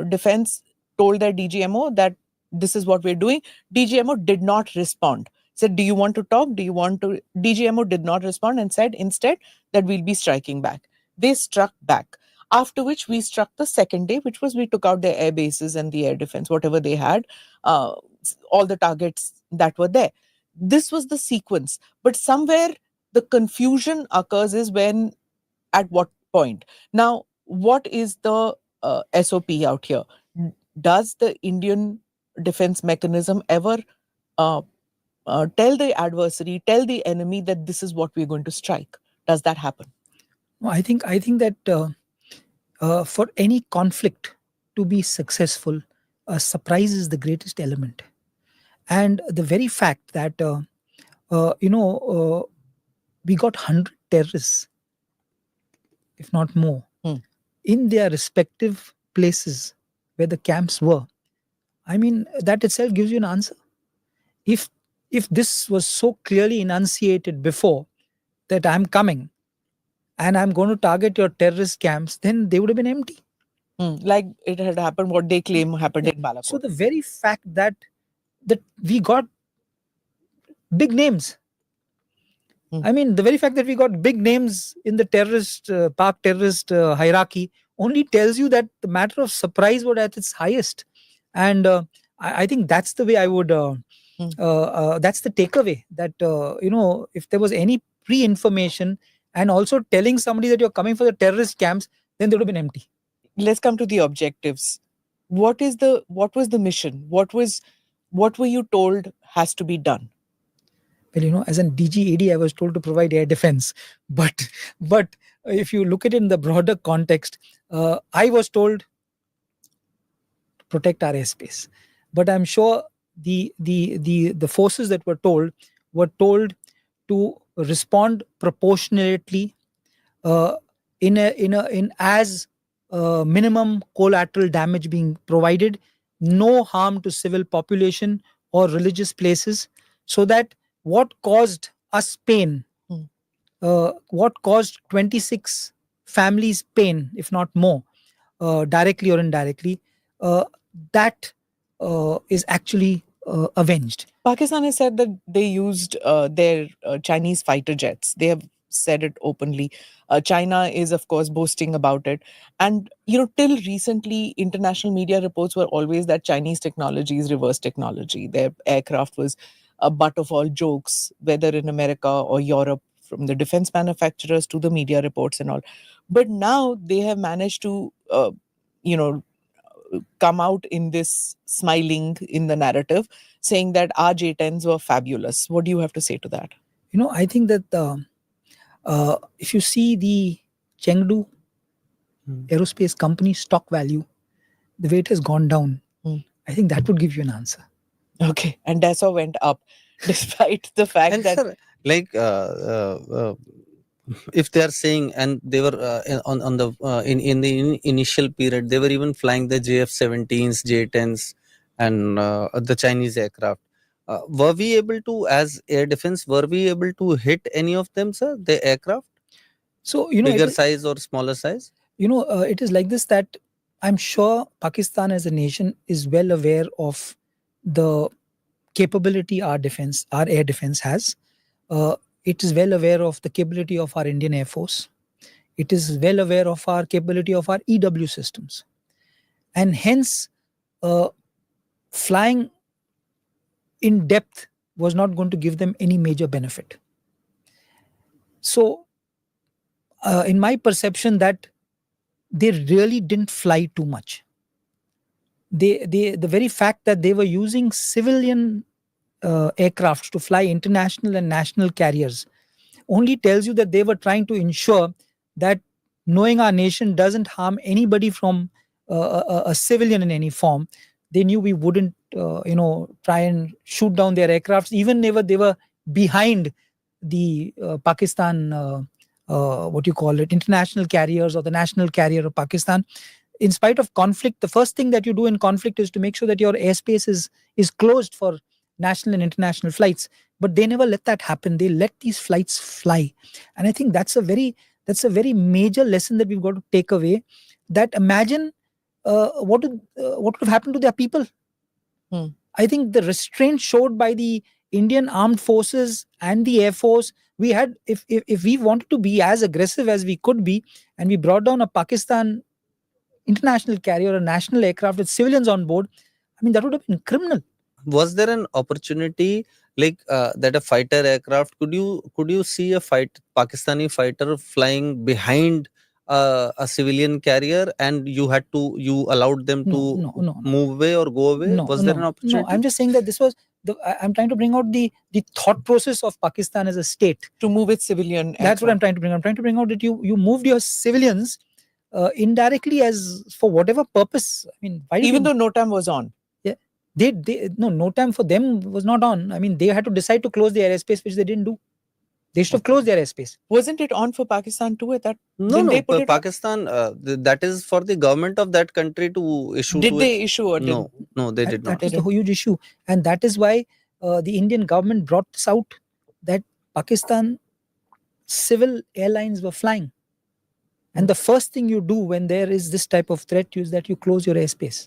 defense told their DGMO that this is what we're doing. DGMO did not respond. Said, do you want to talk? Do you want to? DGMO did not respond and said instead that we'll be striking back. They struck back. After which we struck the second day, which was we took out their air bases and the air defense, whatever they had, all the targets that were there. This was the sequence. But somewhere the confusion occurs is when, at what point. Now, what is the SOP out here? Does the Indian defense mechanism ever tell the adversary, tell the enemy that this is what we're going to strike? Does that happen? No, I think that for any conflict to be successful, surprise is the greatest element. And the very fact that we got 100 terrorists, if not more, in their respective places where the camps were. I mean, that itself gives you an answer. If this was so clearly enunciated before that I'm coming and I'm going to target your terrorist camps, then they would have been empty. Like it had happened, what they claim happened in Balakot. So the very fact that we got big names. I mean, the very fact that we got big names in the Pak terrorist hierarchy only tells you that the matter of surprise was at its highest. And I think that's the way I would, that's the takeaway, that, if there was any pre-information and also telling somebody that you're coming for the terrorist camps, then they would have been empty. Let's come to the objectives. What was the mission? What were you told has to be done? Well, as an DGAD, I was told to provide air defense. But if you look at it in the broader context, I was told to protect our airspace. But I'm sure the forces that were told to respond proportionately in as minimum collateral damage being provided, no harm to civil population or religious places, so that what caused us pain, what caused 26 families pain, if not more, directly or indirectly, that is actually avenged. Pakistan has said that they used their Chinese fighter jets. They have said it openly. China is, of course, boasting about it. And, till recently, international media reports were always that Chinese technology is reverse technology. Their aircraft was a butt of all jokes, whether in America or Europe, from the defense manufacturers to the media reports and all. But now they have managed to, you know, come out in this smiling in the narrative, saying that our J10s were fabulous. What do you have to say to that? I think that if you see the Chengdu aerospace company stock value, the way it has gone down, I think that would give you an answer. Okay, and Dassault went up, despite the fact And that sir, like if they are saying, and they were on the in the initial period, they were even flying the JF-17s, J-10s, and the Chinese aircraft. Were we able to, as air defense, were we able to hit any of them, sir? The aircraft, So bigger size or smaller size? it is like this, that I'm sure Pakistan as a nation is well aware of the capability our air defense has. It is well aware of the capability of our Indian Air Force. It is well aware of our capability of our EW systems. And hence, flying in depth was not going to give them any major benefit. So, in my perception, that they really didn't fly too much. The very fact that they were using civilian aircraft to fly international and national carriers only tells you that they were trying to ensure that, knowing our nation doesn't harm anybody from a civilian in any form, they knew we wouldn't try and shoot down their aircrafts, even if they were behind the Pakistan what you call it, international carriers or the national carrier of Pakistan. In spite of conflict, the first thing that you do in conflict is to make sure that your airspace is closed for national and international flights. But they never let that happen. They let these flights fly. And I think that's a very major lesson that we've got to take away. That imagine what would have happened to their people. I think the restraint showed by the Indian armed forces and the Air Force, we had, if we wanted to be as aggressive as we could be, and we brought down a Pakistan international carrier, a national aircraft with civilians on board, I mean, that would have been criminal. Was there an opportunity like that a fighter aircraft, could you see a Pakistani fighter flying behind a civilian carrier, and you allowed them to move away or go away? Was there an opportunity? No, I'm just saying that this was I'm trying to bring out the thought process of Pakistan as a state to move its civilian aircraft. That's what I'm trying to bring. I'm trying to bring out that you moved your civilians indirectly, as for whatever purpose. I mean, even though NOTAM was on. Yeah, NOTAM for them was not on. I mean, they had to decide to close the airspace, which they didn't do. They should have closed their airspace. Wasn't it on for Pakistan too at that? No, Pakistan, that is for the government of that country to issue. Did they issue or no? No, they did not. That is a huge issue. And that is why the Indian government brought this out, that Pakistan civil airlines were flying. And the first thing you do when there is this type of threat is that you close your airspace.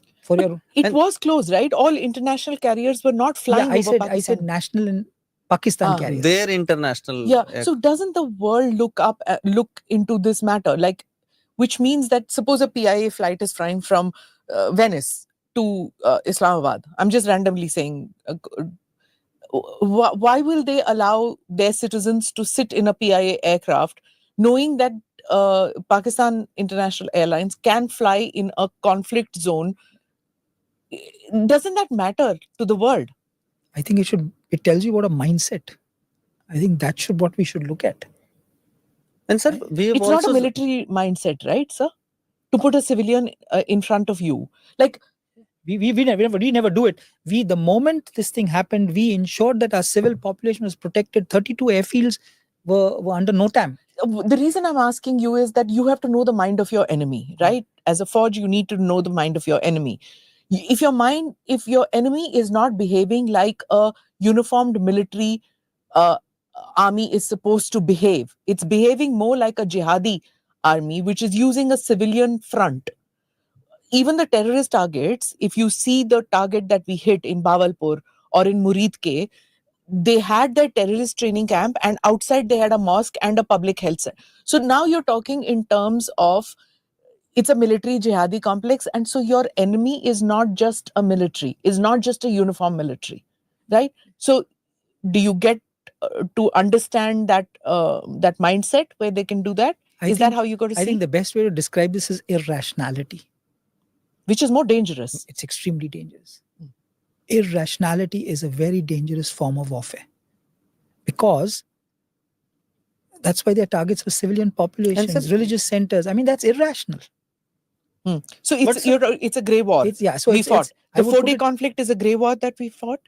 It was closed, right? All international carriers were not flying over Pakistan. I said national and Pakistan carriers. Their international. Yeah. So doesn't the world look into this matter? Like, which means that suppose a PIA flight is flying from Venice to Islamabad. I'm just randomly saying, why will they allow their citizens to sit in a PIA aircraft, knowing that Pakistan International Airlines can fly in a conflict zone? Doesn't that matter to the world? I think it tells you what a mindset. I think that's what we should look at. And sir, it's not a military mindset, right, sir? To put a civilian in front of you, like we never do it. The moment this thing happened, we ensured that our civil population was protected. 32 airfields were under NOTAM. The reason I'm asking you is that you have to know the mind of your enemy, right? As a forge, you need to know the mind of your enemy. If your enemy is not behaving like a uniformed military army is supposed to behave, it's behaving more like a jihadi army, which is using a civilian front. Even the terrorist targets, if you see the target that we hit in Bawalpur or in Muridke, they had their terrorist training camp, and outside they had a mosque and a public health center. So now you're talking in terms of it's a military jihadi complex, and so your enemy is not just a military, is not just a uniform military, right? So do you get to understand that that mindset where they can do that? Is that how you got to I see? think the best way to describe this is irrationality. Which is more dangerous? It's extremely dangerous. Irrationality is a very dangerous form of warfare, because that's why their targets were civilian populations, religious centers. I mean, that's irrational. So it's a grey war. We fought. The 4-day conflict is a grey war that we fought.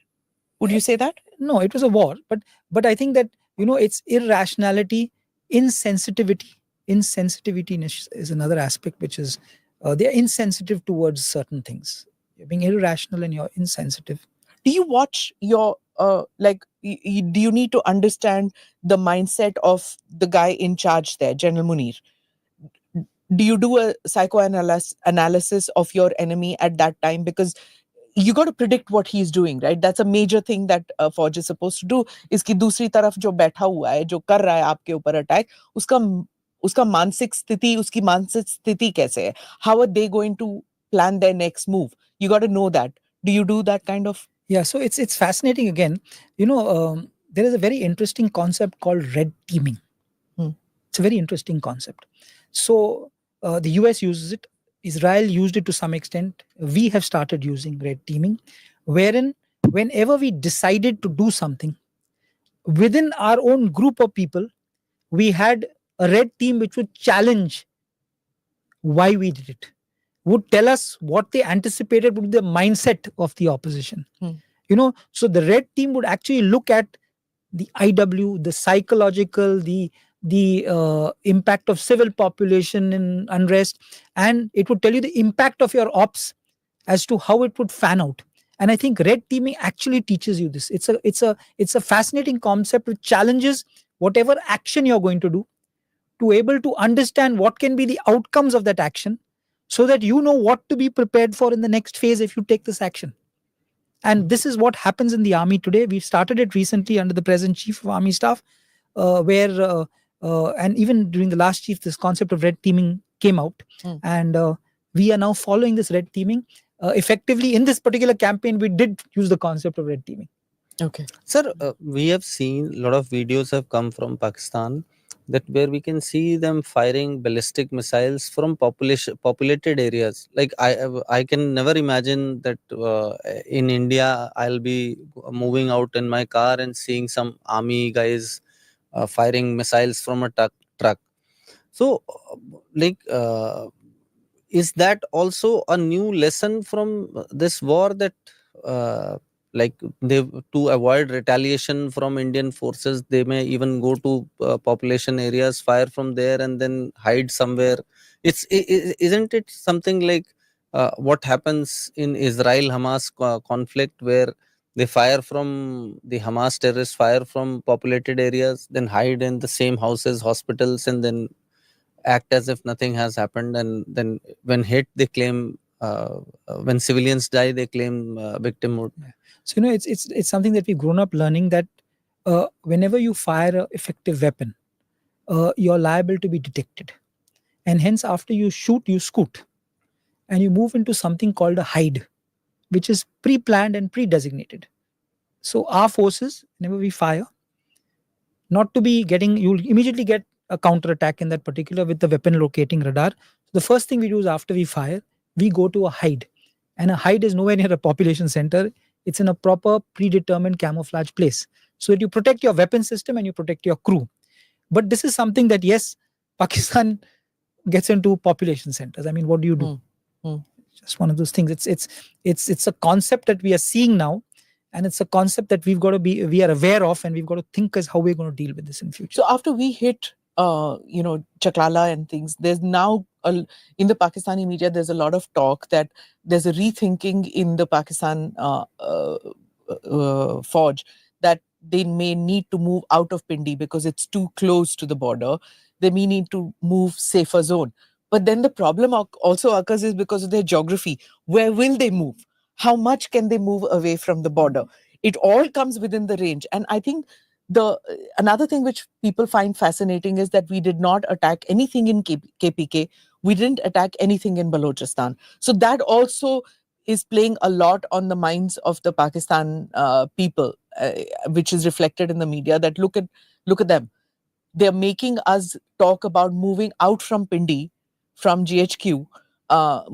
Would you say that? No, it was a war, but I think that it's irrationality, insensitivity. Insensitivity is another aspect, which is they are insensitive towards certain things. You're being irrational and you're insensitive. Do you watch your do you need to understand the mindset of the guy in charge there, General Munir? Do you do a psychoanalysis of your enemy at that time? Because you got to predict what he's doing, right? That's a major thing that Fauj is supposed to do. Iski dusri taraf jo baitha hua hai, jo kar raha hai aapke upar attack, uska मानसिक स्थिति, उसकी मानसिक स्थिति कैसे है? How are they going to plan their next move? You got to know that. Do you do that kind of? Yeah, so it's fascinating. Again, there is a very interesting concept called red teaming. It's a very interesting concept. So the US uses it. Israel used it to some extent. We have started using red teaming, wherein whenever we decided to do something within our own group of people, we had a red team which would challenge why we did it, would tell us what they anticipated would be the mindset of the opposition. So the red team would actually look at the IW, the psychological, the impact of civil population in unrest, and it would tell you the impact of your ops as to how it would fan out. And I think red teaming actually teaches you this. It's a fascinating concept which challenges whatever action you're going to do, to able to understand what can be the outcomes of that action, so that you know what to be prepared for in the next phase if you take this action. And this is what happens in the army today. We've started it recently under the present chief of army staff, where and even during the last chief, this concept of red teaming came out. And we are now following this red teaming. Effectively, in this particular campaign, we did use the concept of red teaming. Okay. Sir, we have seen a lot of videos have come from Pakistan that where we can see them firing ballistic missiles from populated areas. Like I can never imagine that in India I'll be moving out in my car and seeing some army guys firing missiles from a truck. So is that also a new lesson from this war, that like they, to avoid retaliation from Indian forces, they may even go to population areas, fire from there, and then hide somewhere? Isn't it something like what happens in Israel Hamas conflict, where they fire from the Hamas terrorists, fire from populated areas, then hide in the same houses, hospitals, and then act as if nothing has happened, and then when hit they claim when civilians die they claim victimhood. So it's something that we've grown up learning, that whenever you fire an effective weapon, you're liable to be detected, and hence after you shoot, you scoot, and you move into something called a hide, which is pre-planned and pre-designated. So our forces, whenever we fire, not to be getting, you'll immediately get a counter attack in that particular with the weapon locating radar. The first thing we do is after we fire, we go to a hide, and a hide is nowhere near a population center. It's in a proper predetermined camouflage place, so that you protect your weapon system and you protect your crew. But this is something that, yes, Pakistan gets into population centers. I mean, what do you do? Just one of those things. It's a concept that we are seeing now, and it's a concept that we are aware of, and we've got to think as how we're going to deal with this in future. So after we hit Chaklala and things, there's now in the Pakistani media there's a lot of talk that there's a rethinking in the Pakistan Fauj that they may need to move out of Pindi because it's too close to the border. They may need to move safer zone. But then the problem also occurs is because of their geography. Where will they move? How much can they move away from the border? it all comes within the range. And I think the another thing which people find fascinating is that we did not attack anything in KPK. We didn't attack anything in Balochistan. So that also is playing a lot on the minds of the Pakistan people, which is reflected in the media. That look at them. They're making us talk about moving out from Pindi, from GHQ,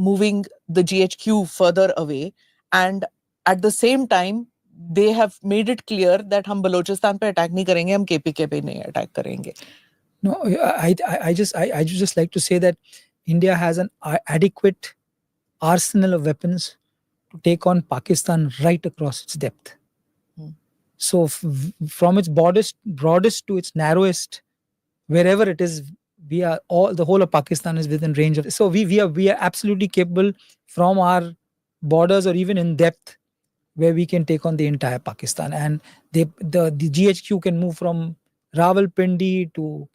moving the GHQ further away, and at the same time, they have made it clear that हम बलोचिस्तान पे attack नहीं करेंगे, हम KPK पे नहीं attack करेंगे. No, I just like to say that India has an adequate arsenal of weapons to take on Pakistan right across its depth. So from its broadest to its narrowest, wherever it is, the whole of Pakistan is within range of. So we are absolutely capable from our borders or even in depth, where we can take on the entire Pakistan. And the GHQ can move from Rawalpindi to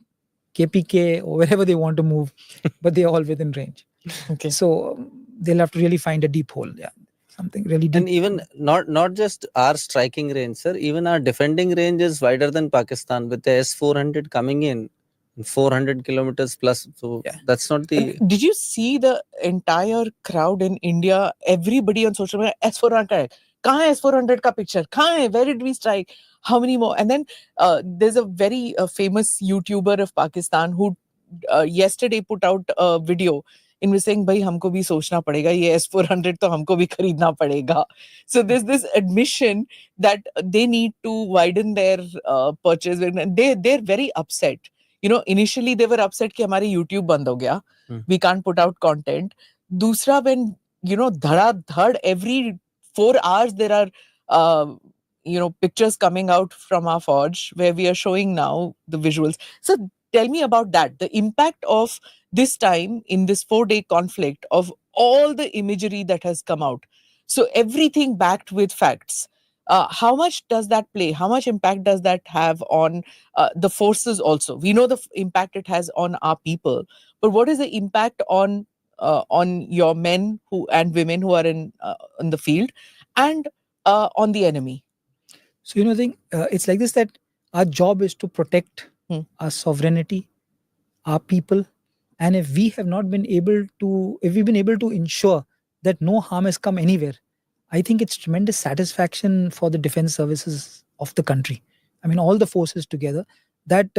KPK or wherever they want to move, but they're all within range. Okay. So they'll have to really find a deep hole. Yeah, something really deep. And even not just our striking range, sir, even our defending range is wider than Pakistan, with the S400 coming in 400 kilometers plus. So that's not the. Did you see the entire crowd in India? Everybody on social media, S400. कहाँ है S400 का picture? कहाँ है? Where did we strike? How many more? And then there's a very famous YouTuber of Pakistan who yesterday put out a video in which saying, भाई हमको भी सोचना पड़ेगा, ये S400 तो हमको भी खरीदना पड़ेगा. So there's this admission that they need to widen their purchase. They're very upset. You know, initially they were upset कि हमारी YouTube बंद हो गया. We can't put out content. दूसरा, when you know धड़ाधड़ every 4 hours there are pictures coming out from our forge where we are showing now the visuals. So tell me about that, the impact of this time in this 4-day conflict, of all the imagery that has come out. So everything backed with facts. How much does that play? How much impact does that have on the forces also? We know the impact it has on our people, but what is the impact on your men and women who are in the field, and on the enemy? So it's like this, that our job is to protect our sovereignty, our people, and if we've been able to ensure that no harm has come anywhere, I think it's tremendous satisfaction for the defense services of the country. I mean, all the forces together. That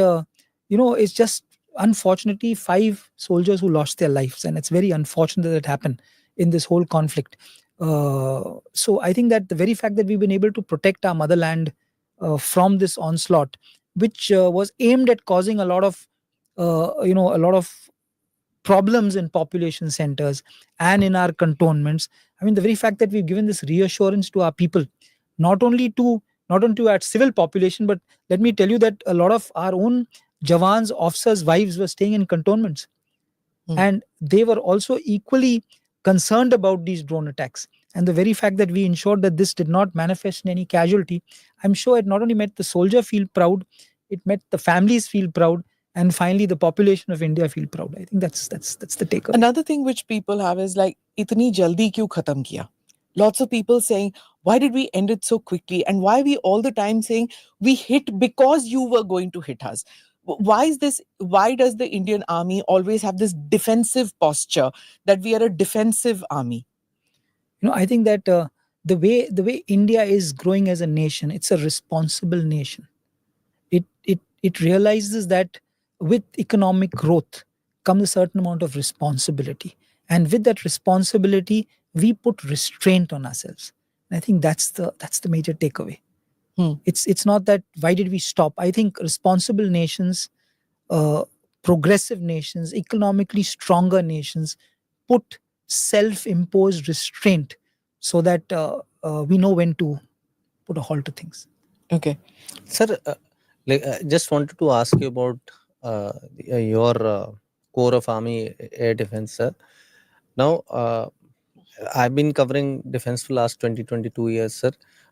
it's just unfortunately 5 soldiers who lost their lives, and it's very unfortunate that it happened in this whole conflict. So I think that the very fact that we've been able to protect our motherland from this onslaught, which was aimed at causing a lot of problems in population centers and in our cantonments. I mean, the very fact that we've given this reassurance to our people, not only to our civil population, but let me tell you that a lot of our own Jawans, officers' wives were staying in cantonments. And they were also equally concerned about these drone attacks. And the very fact that we ensured that this did not manifest in any casualty, I'm sure it not only made the soldier feel proud, it made the families feel proud, and finally the population of India feel proud. I think that's the takeaway. Another thing which people have is like, itni jaldi kyun khatam kiya? Lots of people saying, why did we end it so quickly? And why we all the time saying we hit because you were going to hit us? Why is this? Why does the Indian army always have this defensive posture, that we are a defensive army? I think that the way India is growing as a nation, it's a responsible nation. It realizes that with economic growth comes a certain amount of responsibility, and with that responsibility, we put restraint on ourselves. And I think that's the major takeaway. It's not that why did we stop. I think responsible nations, progressive nations, economically stronger nations put self-imposed restraint so that we know when to put a halt to things. Okay. Sir, just wanted to ask you about your Corps of Army Air Defense, sir. Now, I've been covering defense for the last 22 years, sir.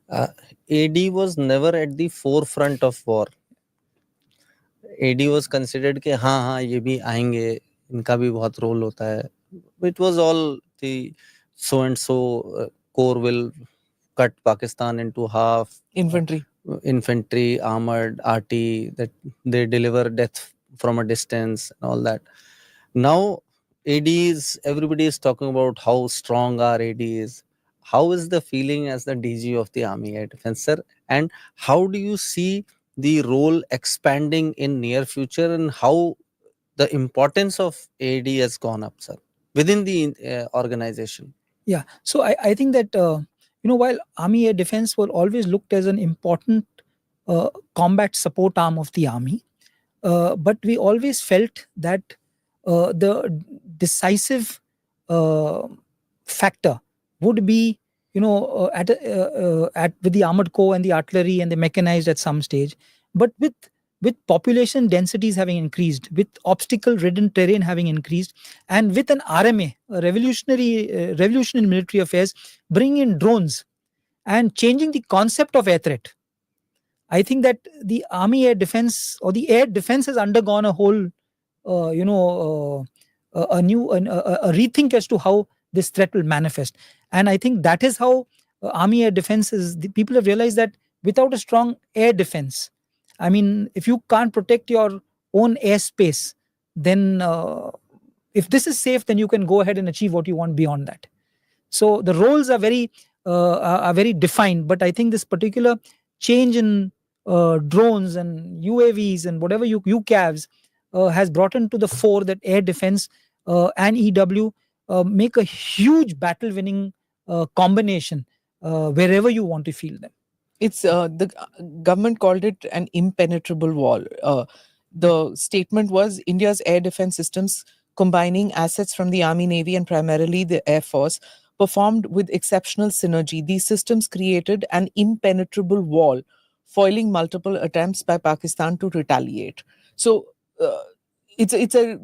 AD was never at the forefront of war. AD was considered कि हाँ ये भी आएंगे, इनका भी बहुत role होता है. It was all the so and so corps will cut Pakistan into half. Infantry. Infantry, armored, RT, that they deliver death from a distance and all that. Now, ADs, everybody is talking about how strong our AD is. How is the feeling as the DG of the Army Air Defense, sir? And how do you see the role expanding in near future, and how the importance of AD has gone up, sir, within the organization? Yeah. So I think that, while Army Air Defense were always looked as an important combat support arm of the Army, but we always felt that the decisive uh, factor would be, at with the armored corps and the artillery and the mechanized at some stage. But with population densities having increased, with obstacle ridden terrain having increased, and with an RMA, a revolution in military affairs, bringing in drones and changing the concept of air threat, I think that the Army Air Defense or the air defense has undergone a whole, a new a rethink as to how this threat will manifest. And I think that is how Army Air Defense is. The people have realized that without a strong air defense, I mean, if you can't protect your own airspace, then if this is safe, then you can go ahead and achieve what you want beyond that. So the roles are very defined. But I think this particular change in drones and UAVs and whatever UCAVs has brought into the fore that air defense and EW make a huge battle winning combination wherever you want to field them. It's the government called it an impenetrable wall. The statement was India's air defense systems, combining assets from the Army, Navy, and primarily the Air Force, performed with exceptional synergy. These systems created an impenetrable wall, foiling multiple attempts by Pakistan to retaliate. So it's a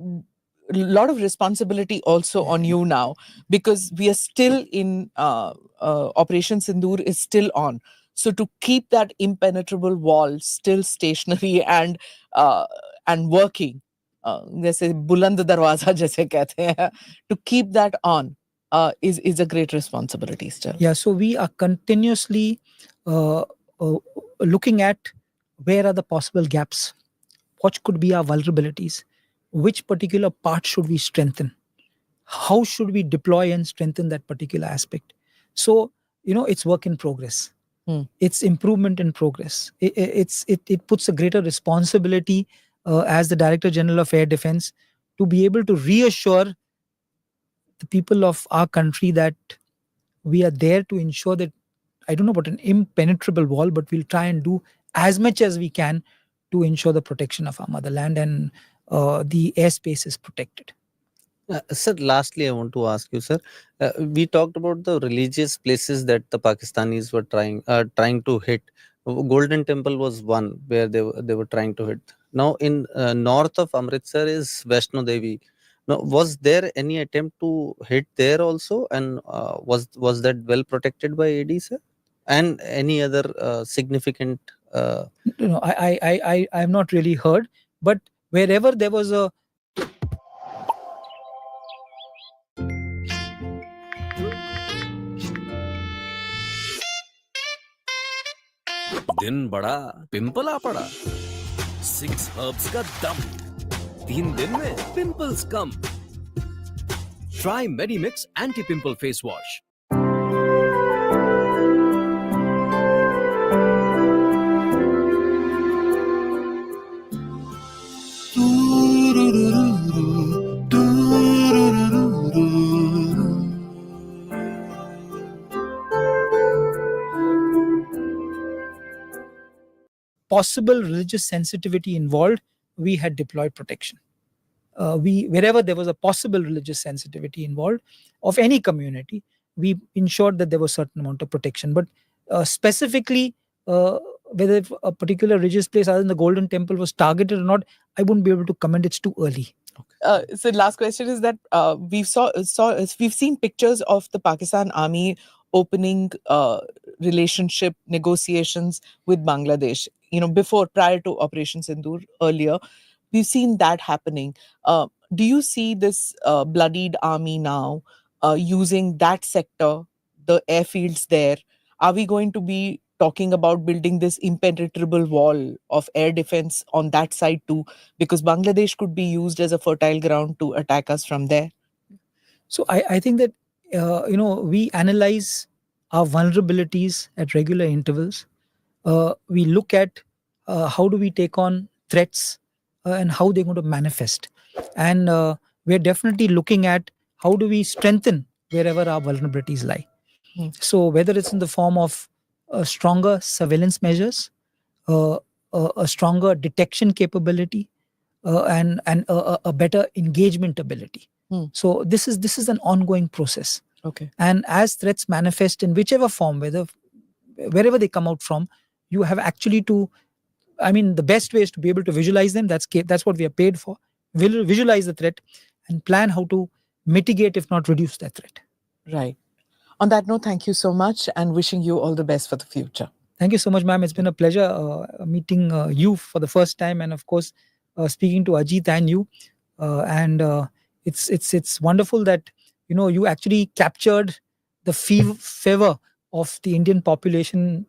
lot of responsibility also on you now, because we are still in Operation Sindoor is still on. So to keep that impenetrable wall still stationary and working, जैसे बुलंद दरवाजा जैसे कहते हैं, to keep that on is a great responsibility still. Yeah, so we are continuously looking at where are the possible gaps, what could be our vulnerabilities, which particular part should we strengthen, how should we deploy and strengthen that particular aspect. So it's work in progress. It's improvement in progress. It puts a greater responsibility as the Director General of Air Defense to be able to reassure the people of our country that we are there to ensure that, I don't know about an impenetrable wall, but we'll try and do as much as we can to ensure the protection of our motherland and the airspace is protected. Sir, lastly, I want to ask you, sir. We talked about the religious places that the Pakistanis were trying to hit. Golden Temple was one where they were trying to hit. Now, in north of Amritsar is Vaishno Devi. Now, was there any attempt to hit there also, and was that well protected by AD, sir? And any other significant? I have not really heard, but wherever there was a दिन बड़ा pimple आ पड़ा 6 herbs का दम 3 दिन में pimples कम try Medimix anti pimple face wash possible religious sensitivity involved, we had deployed protection. Wherever there was a possible religious sensitivity involved of any community, we ensured that there was a certain amount of protection. But specifically, whether a particular religious place other than the Golden Temple was targeted or not, I wouldn't be able to comment. It's too early. So last question is that we've seen pictures of the Pakistan Army opening relationship negotiations with Bangladesh. Prior to Operation Sindoor earlier, we've seen that happening. Do you see this bloodied army now using that sector, the airfields there, Are we going to be talking about building this impenetrable wall of air defense on that side too? Because Bangladesh could be used as a fertile ground to attack us from there. So I think that we analyze our vulnerabilities at regular intervals. We look at how do we take on threats and how they're going to manifest, and we're definitely looking at how do we strengthen wherever our vulnerabilities lie. Hmm. So whether it's in the form of stronger surveillance measures, a stronger detection capability, and a better engagement ability. Hmm. So this is an ongoing process. Okay. And as threats manifest in whichever form, wherever they come out from, you have actually to. I mean, the best way is to be able to visualize them. That's what we are paid for. Visualize the threat and plan how to mitigate, if not reduce, that threat. Right. On that note, thank you so much and wishing you all the best for the future. Thank you so much, ma'am. It's been a pleasure meeting you for the first time, and of course, speaking to Ajit and you. And it's wonderful that you actually captured the fervor of the Indian population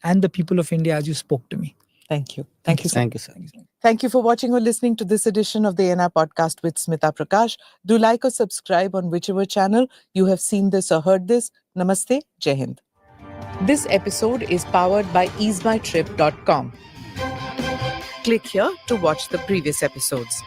and the people of India as you spoke to me. Thank you. Thank you, sir. Thank you, sir. Thank you for watching or listening to this edition of the NR podcast with Smita Prakash. Do like or subscribe on whichever channel you have seen this or heard this. Namaste. Jai Hind. This episode is powered by easemytrip.com. Click here to watch the previous episodes.